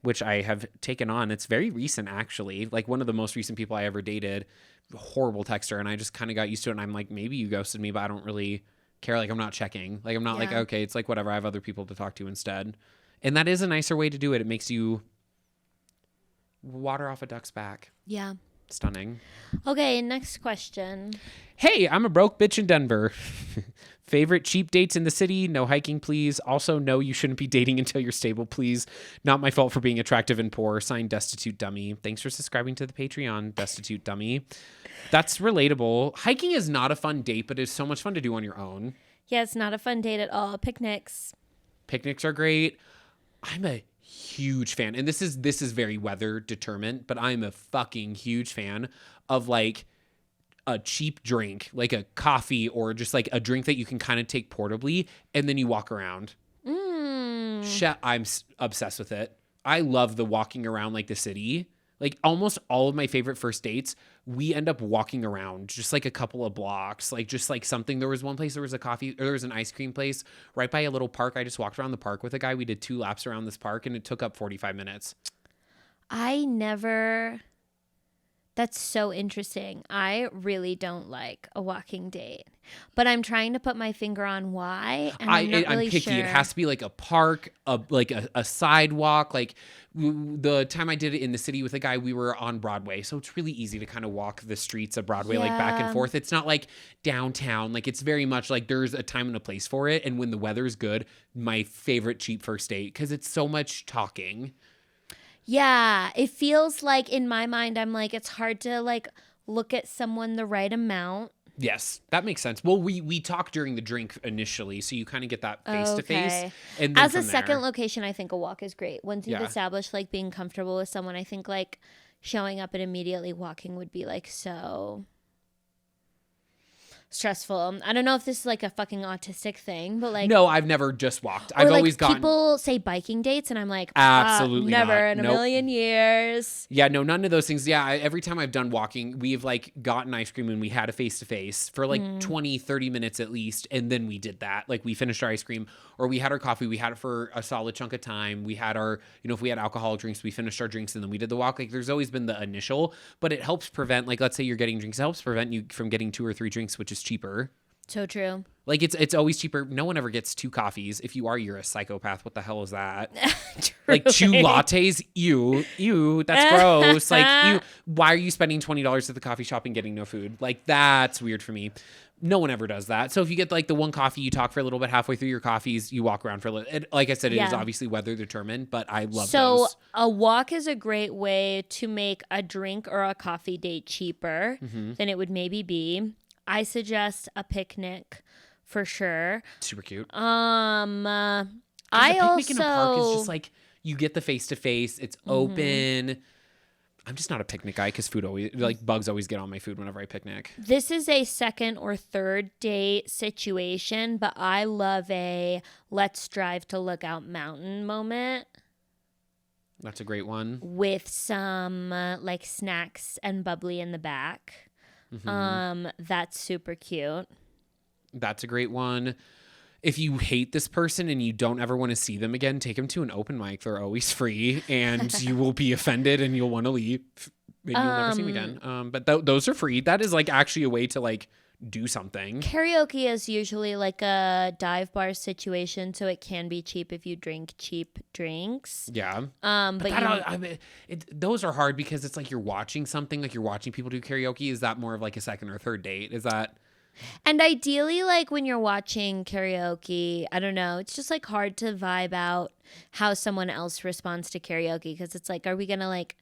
Which I have taken on. It's very recent, actually. Like one of the most recent people I ever dated, horrible texter, and I just kind of got used to it. And I'm like, maybe you ghosted me, but I don't really care. Like I'm not checking. Like I'm not like, Yeah. okay, it's like whatever. I have other people to talk to instead. And that is a nicer way to do it. It makes you water off a duck's back. Yeah. Stunning. Okay, next question. Hey, I'm a broke bitch in Denver. Favorite cheap dates in the city? No hiking, please. Also, no, you shouldn't be dating until you're stable, please. Not my fault for being attractive and poor. Signed, Destitute Dummy. Thanks for subscribing to the Patreon, Destitute Dummy. That's relatable. Hiking is not a fun date, but it's so much fun to do on your own. Yeah, it's not a fun date at all. Picnics. Picnics are great. I'm a huge fan, and this is very weather determined, but I'm a fucking huge fan of like a cheap drink, like a coffee or just like a drink that you can kind of take portably, and then you walk around. I'm obsessed with it. I love the walking around like the city. Like almost all of my favorite first dates, we end up walking around just like a couple of blocks, like just like something. There was one place, there was a coffee, or there was an ice cream place right by a little park. I just walked around the park with a guy. We did 2 laps around this park, and it took up 45 minutes. I never. That's so interesting. I really don't like a walking date, but I'm trying to put my finger on why, and I'm not really I'm picky. sure. It has to be like a park, a sidewalk. Like the time I did it in the city with a guy, we were on Broadway, so it's really easy to kind of walk the streets of Broadway like back and Yeah. forth. It's not like downtown. Like it's very much like there's a time and a place for it. And when the weather's good, my favorite cheap first date because it's so much talking. Yeah, it feels like in my mind, I'm like, it's hard to like look at someone the right amount. Yes, that makes sense. Well, we talk during the drink initially, so you kind of get that face to face, Okay. and then As a from second there, location, I think a walk is great. Once you've Yeah. established like being comfortable with someone, I think like showing up and immediately walking would be like so stressful. I don't know if this is like a fucking autistic thing, but like no, I've never just walked. or I've like always gotten people say biking dates, and I'm like, Absolutely never not. in a Nope. million years. Yeah, no, none of those things. Yeah, every time I've done walking, we've like gotten ice cream and we had a face to face for like 20, 30 minutes at least. And then we did that. Like we finished our ice cream or we had our coffee. We had it for a solid chunk of time. We had our, if we had alcoholic drinks, we finished our drinks and then we did the walk. Like there's always been the initial, but it helps prevent, like, let's say you're getting drinks, it helps prevent you from getting 2 or 3 drinks, which is cheaper. So true. Like it's always cheaper. No one ever gets 2 coffees. If you are, you're a psychopath. What the hell is that? Like 2 lattes? Ew, that's gross. Like why are you spending $20 at the coffee shop and getting no food? Like that's weird for me. No one ever does that. So if you get like the one coffee, you talk for a little bit halfway through your coffees, you walk around for a little. Like I said, it is Yeah. obviously weather determined, but I love So those. a walk is a great way to make a drink or a coffee date cheaper Mm-hmm. than it would maybe be. I suggest a picnic for sure. Super cute. I A picnic in a park is also just like you get the face to face. It's open. I'm just not a picnic guy because food always like bugs always get on my food whenever I picnic. this is a second or third date situation, but I love a let's drive to Lookout Mountain moment That's a great one. with some like snacks and bubbly in the back. That's super cute. That's a great one. If you hate this person and you don't ever want to see them again, take them to an open mic. They're always free, and you will be offended and you'll want to leave. And you'll never see them again. But those are free. That is like actually a way to like do something. Karaoke is usually like a dive bar situation, so it can be cheap if you drink cheap drinks. Yeah. But I mean, those are hard because it's like you're watching something, like you're watching people do karaoke. Is that more of like a second or third date? Is that? and ideally, like when you're watching karaoke, I don't know, it's just like hard to vibe out how someone else responds to karaoke because it's like, are we gonna like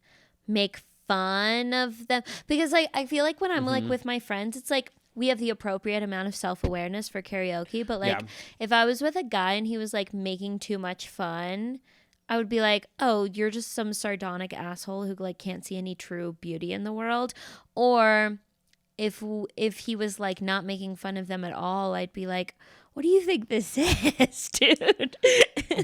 make fun of them? Because like I feel like when I'm like with my friends, it's like we have the appropriate amount of self-awareness for karaoke, but like Yeah. if I was with a guy and he was like making too much fun, I would be like, oh, you're just some sardonic asshole who like can't see any true beauty in the world. Or if he was like not making fun of them at all, I'd be like, what do you think this is, dude?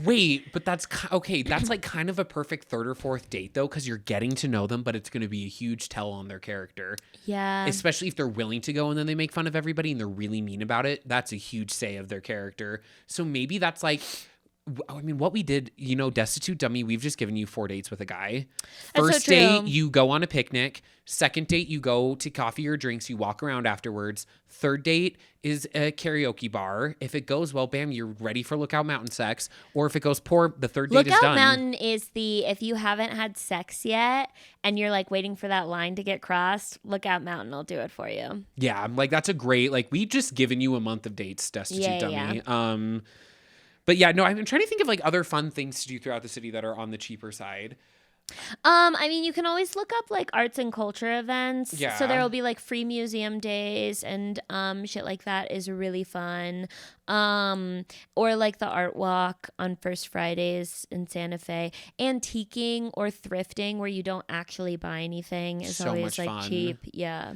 Wait, but okay. That's like kind of a perfect third or fourth date though, because you're getting to know them, but it's going to be a huge tell on their character. Yeah. Especially if they're willing to go and then they make fun of everybody and they're really mean about it. That's a huge say of their character. So maybe that's like, I mean, what we did, Destitute Dummy, we've just given you 4 dates with a guy. That's so First true. date, you go on a picnic. Second date, you go to coffee or drinks. You walk around afterwards. Third date is a karaoke bar. If it goes well, bam, you're ready for Lookout Mountain sex. Or if it goes poor, the third date is Lookout done. Mountain is if you haven't had sex yet and you're like waiting for that line to get crossed, Lookout Mountain will do it for you. Yeah, I'm like, that's a great, like, we've just given you a month of dates, Destitute Yeah, Dummy. But yeah, no, I'm trying to think of like other fun things to do throughout the city that are on the cheaper side. I mean, you can always look up like arts and culture events. Yeah. So there will be like free museum days and shit like that is really fun. Or like the art walk on First Fridays in Santa Fe. Antiquing or thrifting where you don't actually buy anything is So always much like fun. cheap. Yeah.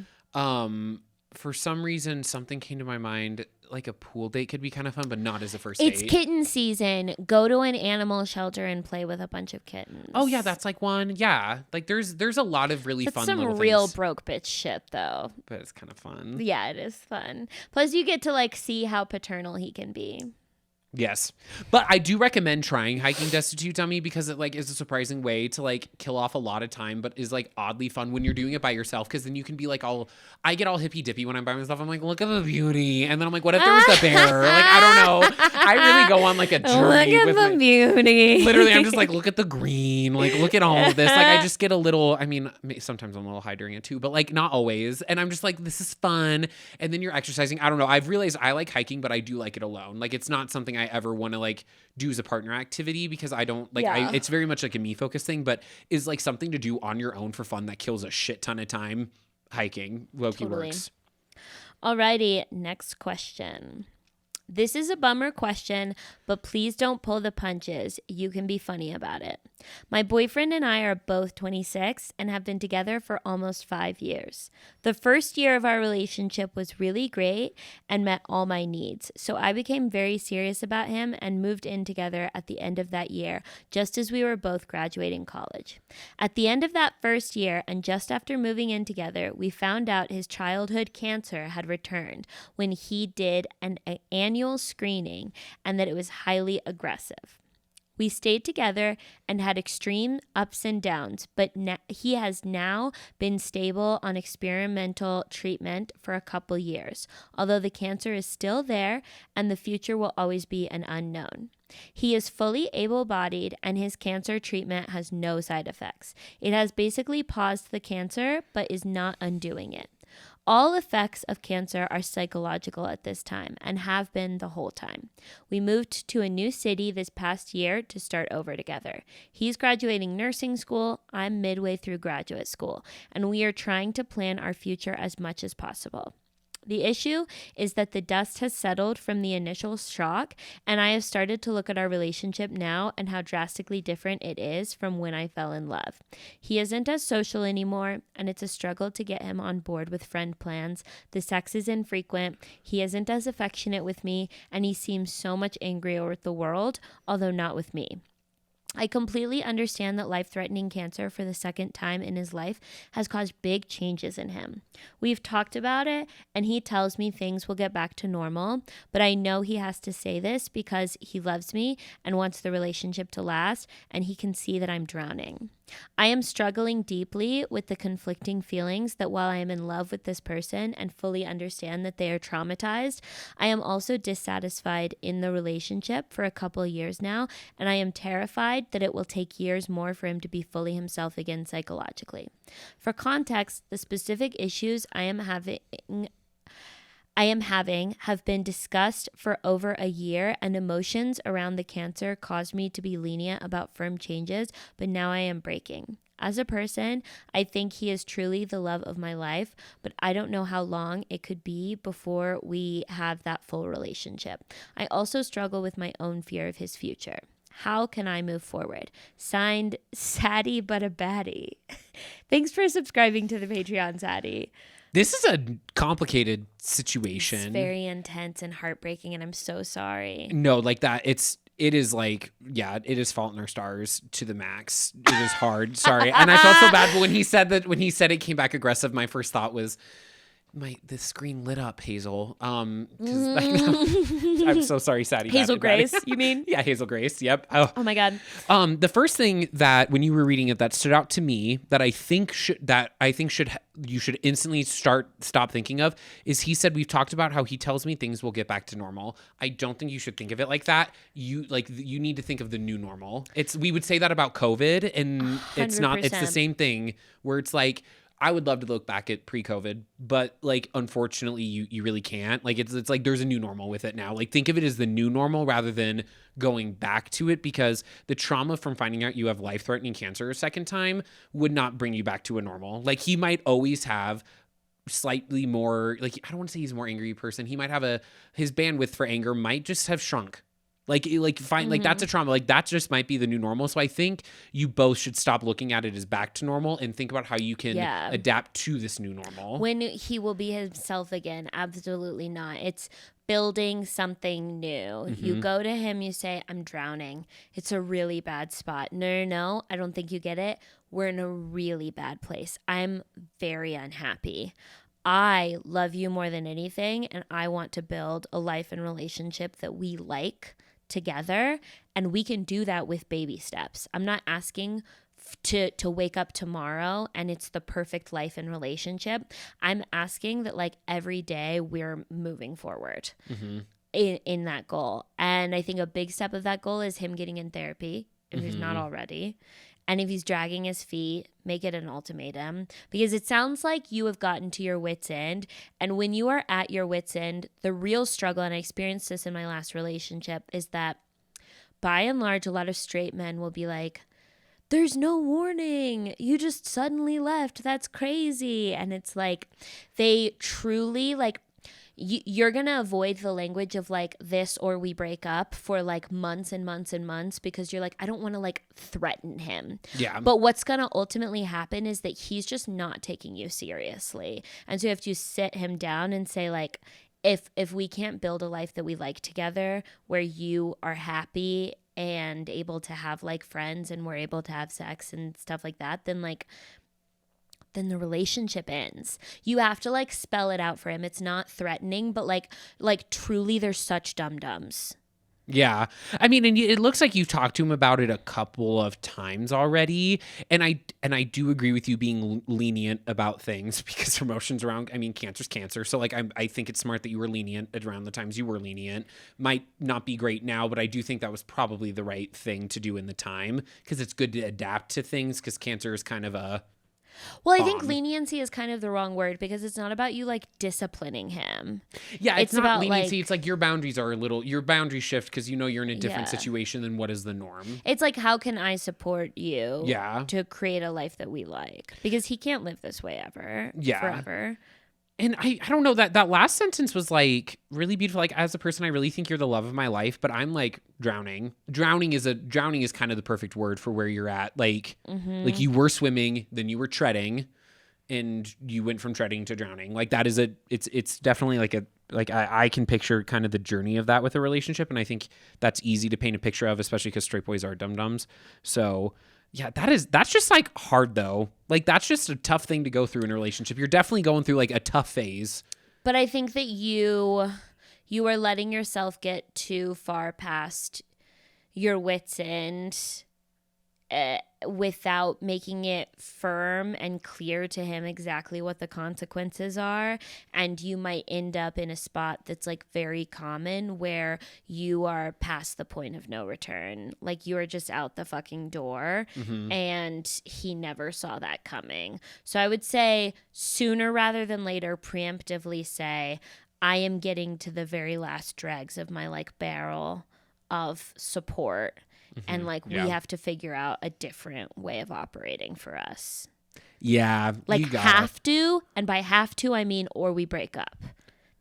For some reason, something came to my mind. Like a pool date could be kind of fun, but not as a first It's date. kitten season. Go to an animal shelter and play with a bunch of kittens. Oh yeah, that's like one. Yeah, like there's a lot of really That's fun some little real things, broke bitch shit though. but it's kind of fun. Yeah, it is fun. Plus you get to like see how paternal he can be. Yes. But I do recommend trying hiking Destitute Dummy because it like is a surprising way to like kill off a lot of time, but is like oddly fun when you're doing it by yourself. Cause then you can be like I get all hippy dippy when I'm by myself. I'm like, look at the beauty. And then I'm like, what if there was a bear? Like, I don't know. I really go on like a journey Look at with the beauty. literally, I'm just like, look at the green. Like, look at all of this. Like, I just get a little, I mean, sometimes I'm a little high during it too, but like not always. And I'm just like, this is fun. And then you're exercising. I don't know. I've realized I like hiking, but I do like it alone. Like, it's not something I ever want to like do as a partner activity because I don't like, Yeah. it's very much like a me focused thing, but is like something to do on your own for fun that kills a shit ton of time. Hiking, Loki Totally. works. Alrighty, next question. This is a bummer question, but please don't pull the punches. You can be funny about it. My boyfriend and I are both 26 and have been together for almost 5 years. The first year of our relationship was really great and met all my needs. So I became very serious about him and moved in together at the end of that year, just as we were both graduating college. At the end of that first year and just after moving in together, we found out his childhood cancer had returned when he did an annual screening and that it was highly aggressive. We stayed together and had extreme ups and downs, but he has now been stable on experimental treatment for a couple years, although the cancer is still there and the future will always be an unknown. He is fully able-bodied and his cancer treatment has no side effects. It has basically paused the cancer, but is not undoing it. All effects of cancer are psychological at this time and have been the whole time. We moved to a new city this past year to start over together. He's graduating nursing school, I'm midway through graduate school, and we are trying to plan our future as much as possible. The issue is that the dust has settled from the initial shock, and I have started to look at our relationship now and how drastically different it is from when I fell in love. He isn't as social anymore, and it's a struggle to get him on board with friend plans. The sex is infrequent, he isn't as affectionate with me, and he seems so much angrier with the world, although not with me. I completely understand that life-threatening cancer for the second time in his life has caused big changes in him. We've talked about it, and he tells me things will get back to normal, but I know he has to say this because he loves me and wants the relationship to last, and he can see that I'm drowning. I am struggling deeply with the conflicting feelings that while I am in love with this person and fully understand that they are traumatized, I am also dissatisfied in the relationship for a couple of years now, and I am terrified that it will take years more for him to be fully himself again psychologically. For context, the specific issues I am having have been discussed for over a year, and emotions around the cancer caused me to be lenient about firm changes, but now I am breaking. As a person, I think he is truly the love of my life, but I don't know how long it could be before we have that full relationship. I also struggle with my own fear of his future. How can I move forward? Signed, Sadie but a baddie. Thanks for subscribing to the Patreon, Sadie. This is a complicated situation. It's very intense and heartbreaking, and I'm so sorry. No, like that. It is like, yeah, it is Fault in Our Stars to the max. It is hard. Sorry. And I felt so bad, but when he said it came back aggressive, my first thought was, the screen lit up, Hazel. 'Cause I'm so sorry, Sadie. Hazel Grace, you mean? Yeah, Hazel Grace. Yep. Oh my God. The first thing that when you were reading it that stood out to me that you should instantly stop thinking of is he said, we've talked about how he tells me things will get back to normal. I don't think you should think of it like that. You need to think of the new normal. We would say that about COVID, and it's not. It's the 100%. same thing where it's like, I would love to look back at pre-COVID, but like, unfortunately you really can't. Like, it's like there's a new normal with it now. Like, think of it as the new normal rather than going back to it, because the trauma from finding out you have life-threatening cancer a second time would not bring you back to a normal. Like, he might always have slightly more, like, I don't want to say he's a more angry person. He might have his bandwidth for anger might just have shrunk. Like that's a trauma. Like, that just might be the new normal. So I think you both should stop looking at it as back to normal and think about how you can adapt to this new normal. When he will be himself again, absolutely not. It's building something new. Mm-hmm. You go to him, you say, I'm drowning. It's a really bad spot. No, I don't think you get it. We're in a really bad place. I'm very unhappy. I love you more than anything, and I want to build a life and relationship that we like together, and we can do that with baby steps. I'm not asking to wake up tomorrow and it's the perfect life and relationship. I'm asking that like every day we're moving forward in that goal. And I think a big step of that goal is him getting in therapy if he's not already. And if he's dragging his feet, make it an ultimatum, because it sounds like you have gotten to your wit's end. And when you are at your wit's end, the real struggle, and I experienced this in my last relationship, is that by and large, a lot of straight men will be like, there's no warning. You just suddenly left. That's crazy. And it's like, they truly like, you're going to avoid the language of like this or we break up for like months and months and months, because you're like, I don't want to like threaten him. Yeah. But what's going to ultimately happen is that he's just not taking you seriously. And so you have to sit him down and say like, if we can't build a life that we like together, where you are happy and able to have like friends and we're able to have sex and stuff like that, then the relationship ends. You have to like spell it out for him. It's not threatening, but like truly they're such dum-dums. Yeah. I mean, and it looks like you've talked to him about it a couple of times already. And I do agree with you being lenient about things, because emotions around, I mean, cancer's cancer. So like, I think it's smart that you were lenient around the times you were lenient. Might not be great now, but I do think that was probably the right thing to do in the time, because it's good to adapt to things, because cancer is kind of a Well, I think leniency is kind of the wrong word, because it's not about you like disciplining him. Yeah, it's not about leniency. like, it's like your boundaries are your boundaries shift because you know you're in a different Yeah. situation than what is the norm. it's like, how can I support you Yeah. to create a life that we like? Because he can't live this way forever. And I don't know, that last sentence was like really beautiful. Like, as a person, I really think you're the love of my life, but I'm like drowning. Drowning is kind of the perfect word for where you're at. Like, like you were swimming, then you were treading, and you went from treading to drowning. Like that is it's definitely like I can picture kind of the journey of that with a relationship. And I think that's easy to paint a picture of, especially because straight boys are dum-dums. So yeah, that's just like hard though. Like that's just a tough thing to go through in a relationship. You're definitely going through like a tough phase. But I think that you are letting yourself get too far past your wits end without making it firm and clear to him exactly what the consequences are. And you might end up in a spot that's like very common, where you are past the point of no return. Like you are just out the fucking door, and he never saw that coming. So I would say sooner rather than later, preemptively say, I am getting to the very last dregs of my like barrel of support. And like we have to figure out a different way of operating for us. Yeah. Like you got have it. to, and by have to I mean or we break up.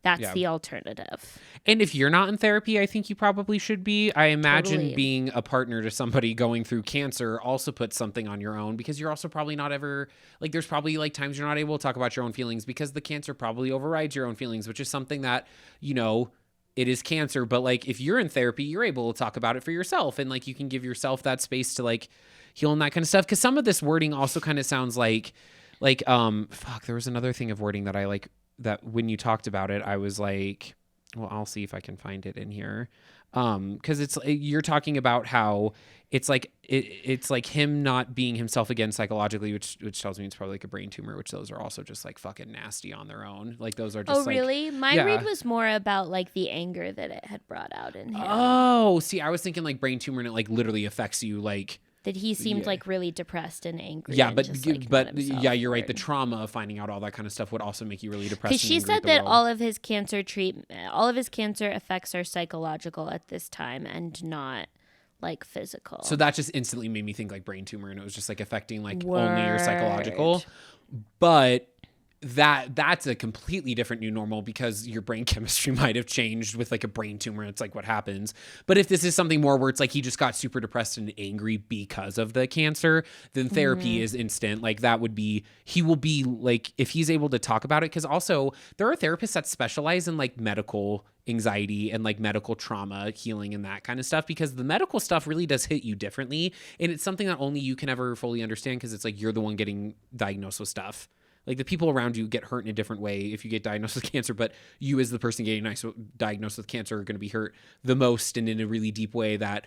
That's the alternative. And if you're not in therapy, I think you probably should be. I imagine Totally. being a partner to somebody going through cancer also puts something on your own, because you're also probably not ever, like there's probably like times you're not able to talk about your own feelings because the cancer probably overrides your own feelings, which is something that, you know, it is cancer. But like if you're in therapy, you're able to talk about it for yourself, and like you can give yourself that space to like heal and that kind of stuff. Because some of this wording also kind of sounds like there was another thing of wording that I like, that when you talked about it, I was like, well, I'll see if I can find it in here. Because it's you're talking about how it's like it's like him not being himself again psychologically, which tells me it's probably like a brain tumor, which those are also just like fucking nasty on their own. Like those are just really? My yeah. read was more about like the anger that it had brought out in him. Oh, see, I was thinking like brain tumor, and it like literally affects you like. That he seemed like really depressed and angry. Yeah, and but just, like, not himself yeah, you're right. The forward. trauma of finding out all that kind of stuff would also make you really depressed. Because she said that all of his cancer effects are psychological at this time and not like physical. So that just instantly made me think like brain tumor, and it was just like affecting like only your psychological. But that's a completely different new normal, because your brain chemistry might have changed with like a brain tumor. It's like what happens. But if this is something more where it's like he just got super depressed and angry because of the cancer, then therapy is instant. Like that would be, he will be like, if he's able to talk about it, because also there are therapists that specialize in like medical anxiety and like medical trauma healing and that kind of stuff, because the medical stuff really does hit you differently, and it's something that only you can ever fully understand, because it's like you're the one getting diagnosed with stuff. Like the people around you get hurt in a different way if you get diagnosed with cancer, but you as the person getting diagnosed with cancer are going to be hurt the most and in a really deep way that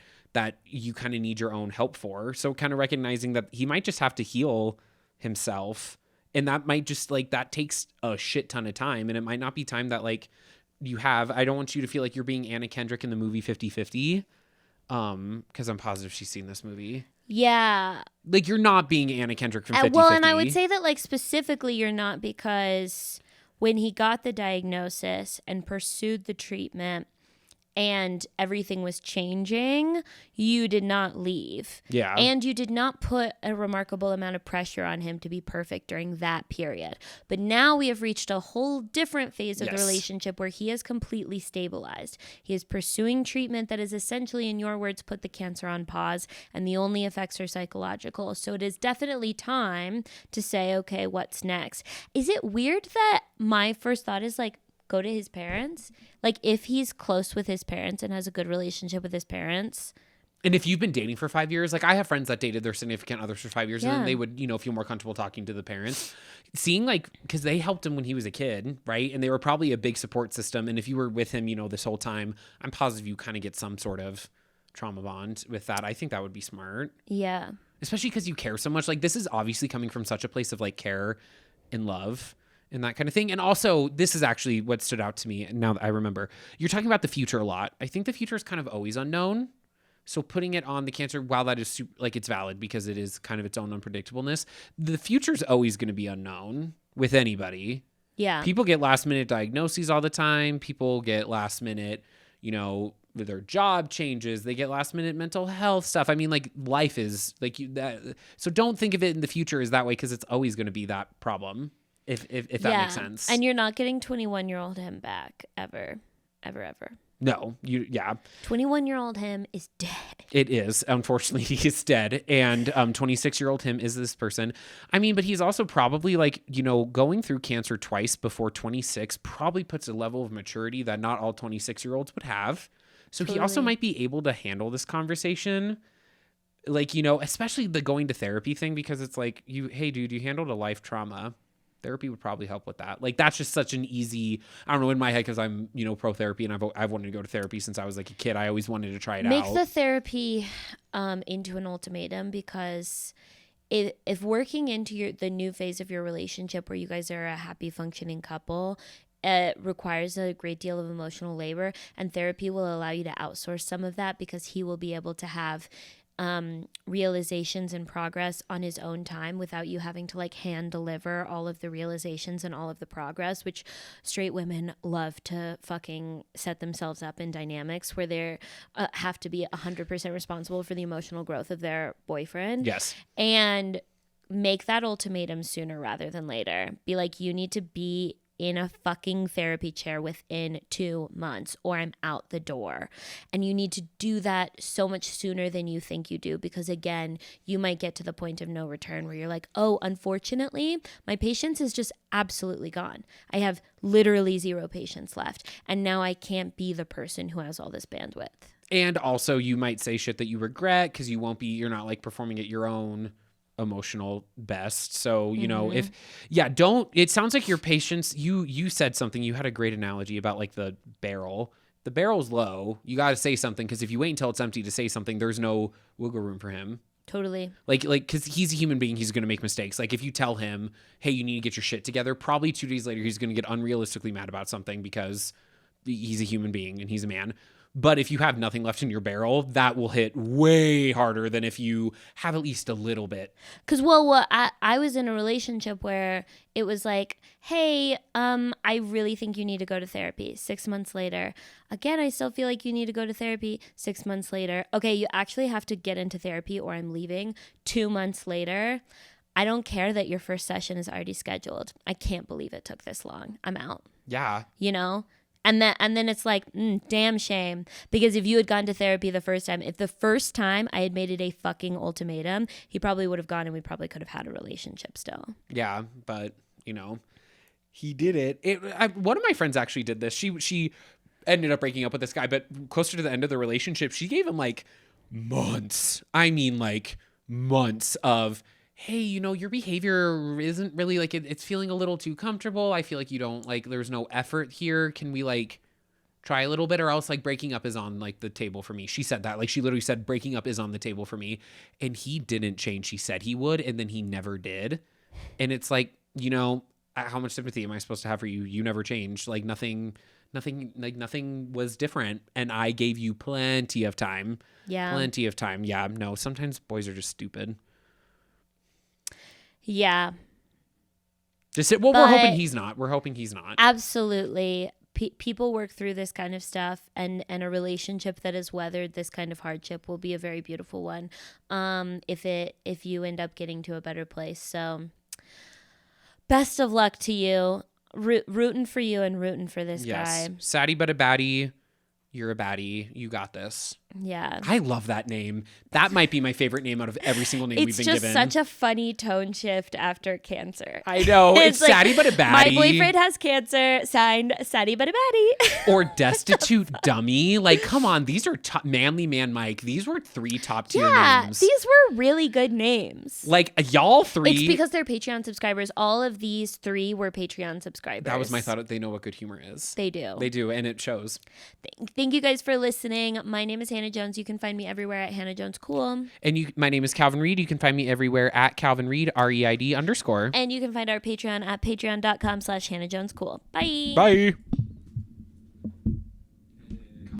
you kind of need your own help for. So kind of recognizing that he might just have to heal himself, and that might just like that takes a shit ton of time, and it might not be time that like you have. I don't want you to feel like you're being Anna Kendrick in the movie 50-50, because I'm positive she's seen this movie. Yeah. Like you're not being Anna Kendrick from 50-50. Well, and I would say that like specifically you're not, because when he got the diagnosis and pursued the treatment and everything was changing, you did not leave. Yeah. And you did not put a remarkable amount of pressure on him to be perfect during that period. But now we have reached a whole different phase of the relationship where he is completely stabilized. He is pursuing treatment that is essentially, in your words, put the cancer on pause, and the only effects are psychological. So it is definitely time to say, okay, what's next? Is it weird that my first thought is like, go to his parents? Like if he's close with his parents and has a good relationship with his parents. And if you've been dating for 5 years, like I have friends that dated their significant others for 5 years and then they would, feel more comfortable talking to the parents. Seeing like, because they helped him when he was a kid, right? And they were probably a big support system. And if you were with him, this whole time, I'm positive you kind of get some sort of trauma bond with that. I think that would be smart. Yeah. Especially because you care so much. Like this is obviously coming from such a place of like care and love and that kind of thing. And also, this is actually what stood out to me. Now that I remember, you're talking about the future a lot. I think the future is kind of always unknown. So putting it on the cancer, while that is like it's valid because it is kind of its own unpredictableness, the future is always going to be unknown with anybody. Yeah. People get last minute diagnoses all the time. People get last minute, their job changes. They get last minute mental health stuff. I mean, like life is like that. So don't think of it in the future as that way because it's always going to be that problem. If that makes sense. And you're not getting 21-year-old him back ever. No, 21-year-old him is dead. It is. Unfortunately, he is dead. And 26-year-old him is this person. I mean, but he's also probably like, going through cancer twice before 26 probably puts a level of maturity that not all 26-year-olds would have. So he also might be able to handle this conversation. Like, especially the going to therapy thing, because it's like, hey, dude, you handled a life trauma. Therapy would probably help with that. Like, that's just such an easy, I don't know, in my head, because I'm, pro therapy and I've wanted to go to therapy since I was like a kid. I always wanted to try it out. Make the therapy into an ultimatum, because if working into the new phase of your relationship where you guys are a happy, functioning couple, it requires a great deal of emotional labor, and therapy will allow you to outsource some of that because he will be able to have realizations and progress on his own time without you having to like hand deliver all of the realizations and all of the progress, which straight women love to fucking set themselves up in dynamics where they have to be 100% responsible for the emotional growth of their boyfriend. Yes. And make that ultimatum sooner rather than later. Be like, you need to be in a fucking therapy chair within 2 months or I'm out the door. And you need to do that so much sooner than you think you do, because again, you might get to the point of no return where you're like, oh, unfortunately, my patience is just absolutely gone. I have literally 0 patience left. And now I can't be the person who has all this bandwidth. And also you might say shit that you regret because you're not like performing at your own emotional best. So, it sounds like your patience, you said something, you had a great analogy about like the barrel's low. You got to say something, because if you wait until it's empty to say something, there's no wiggle room for him. Totally. Like, because he's a human being, he's going to make mistakes. Like, if you tell him, hey, you need to get your shit together, probably 2 days later, he's going to get unrealistically mad about something because he's a human being and he's a man. But if you have nothing left in your barrel, that will hit way harder than if you have at least a little bit. Because, I was in a relationship where it was like, hey, I really think you need to go to therapy. 6 months later, again, I still feel like you need to go to therapy. 6 months later, okay, you actually have to get into therapy or I'm leaving. 2 months later, I don't care that your first session is already scheduled. I can't believe it took this long. I'm out. Yeah. And then it's like, damn shame. Because if you had gone to therapy the first time, if the first time I had made it a fucking ultimatum, he probably would have gone and we probably could have had a relationship still. Yeah, but, he did it. One of my friends actually did this. She ended up breaking up with this guy, but closer to the end of the relationship, she gave him like months. I mean, like months of, hey, your behavior isn't really like it's feeling a little too comfortable. I feel like you don't like, there's no effort here. Can we like try a little bit, or else like breaking up is on like the table for me. She said that, like she literally said breaking up is on the table for me. And he didn't change. She said he would, and then he never did. And it's like, how much sympathy am I supposed to have for you? You never changed. Like nothing was different. And I gave you plenty of time. Yeah. Plenty of time. Yeah. No, sometimes boys are just stupid. Yeah. We're hoping he's not. We're hoping he's not. Absolutely. People work through this kind of stuff, and a relationship that has weathered this kind of hardship will be a very beautiful one. If you end up getting to a better place. So best of luck to you. Rooting for you and rooting for this guy. Saddie but a baddie. You're a baddie. You got this. Yeah. I love that name. That might be my favorite name out of every single name we've been given. It's just such a funny tone shift after cancer. I know. It's like, Saddie but a baddie. My boyfriend has cancer. Signed, Saddie but a baddie. Or Destitute Dummy. Like, come on. These are Manly Man Mike. These were 3 top tier names. These were really good names. Like, y'all 3. It's because they're Patreon subscribers. All of these 3 were Patreon subscribers. That was my thought. They know what good humor is. They do. They do, and it shows. Thank you guys for listening. My name is Hannah Jones. You can find me everywhere at Hannah Jones Cool. And my name is Calvin Reed. You can find me everywhere at Calvin Reed, REID _. And you can find our Patreon at patreon.com/Hannah Jones Cool. Bye. Bye.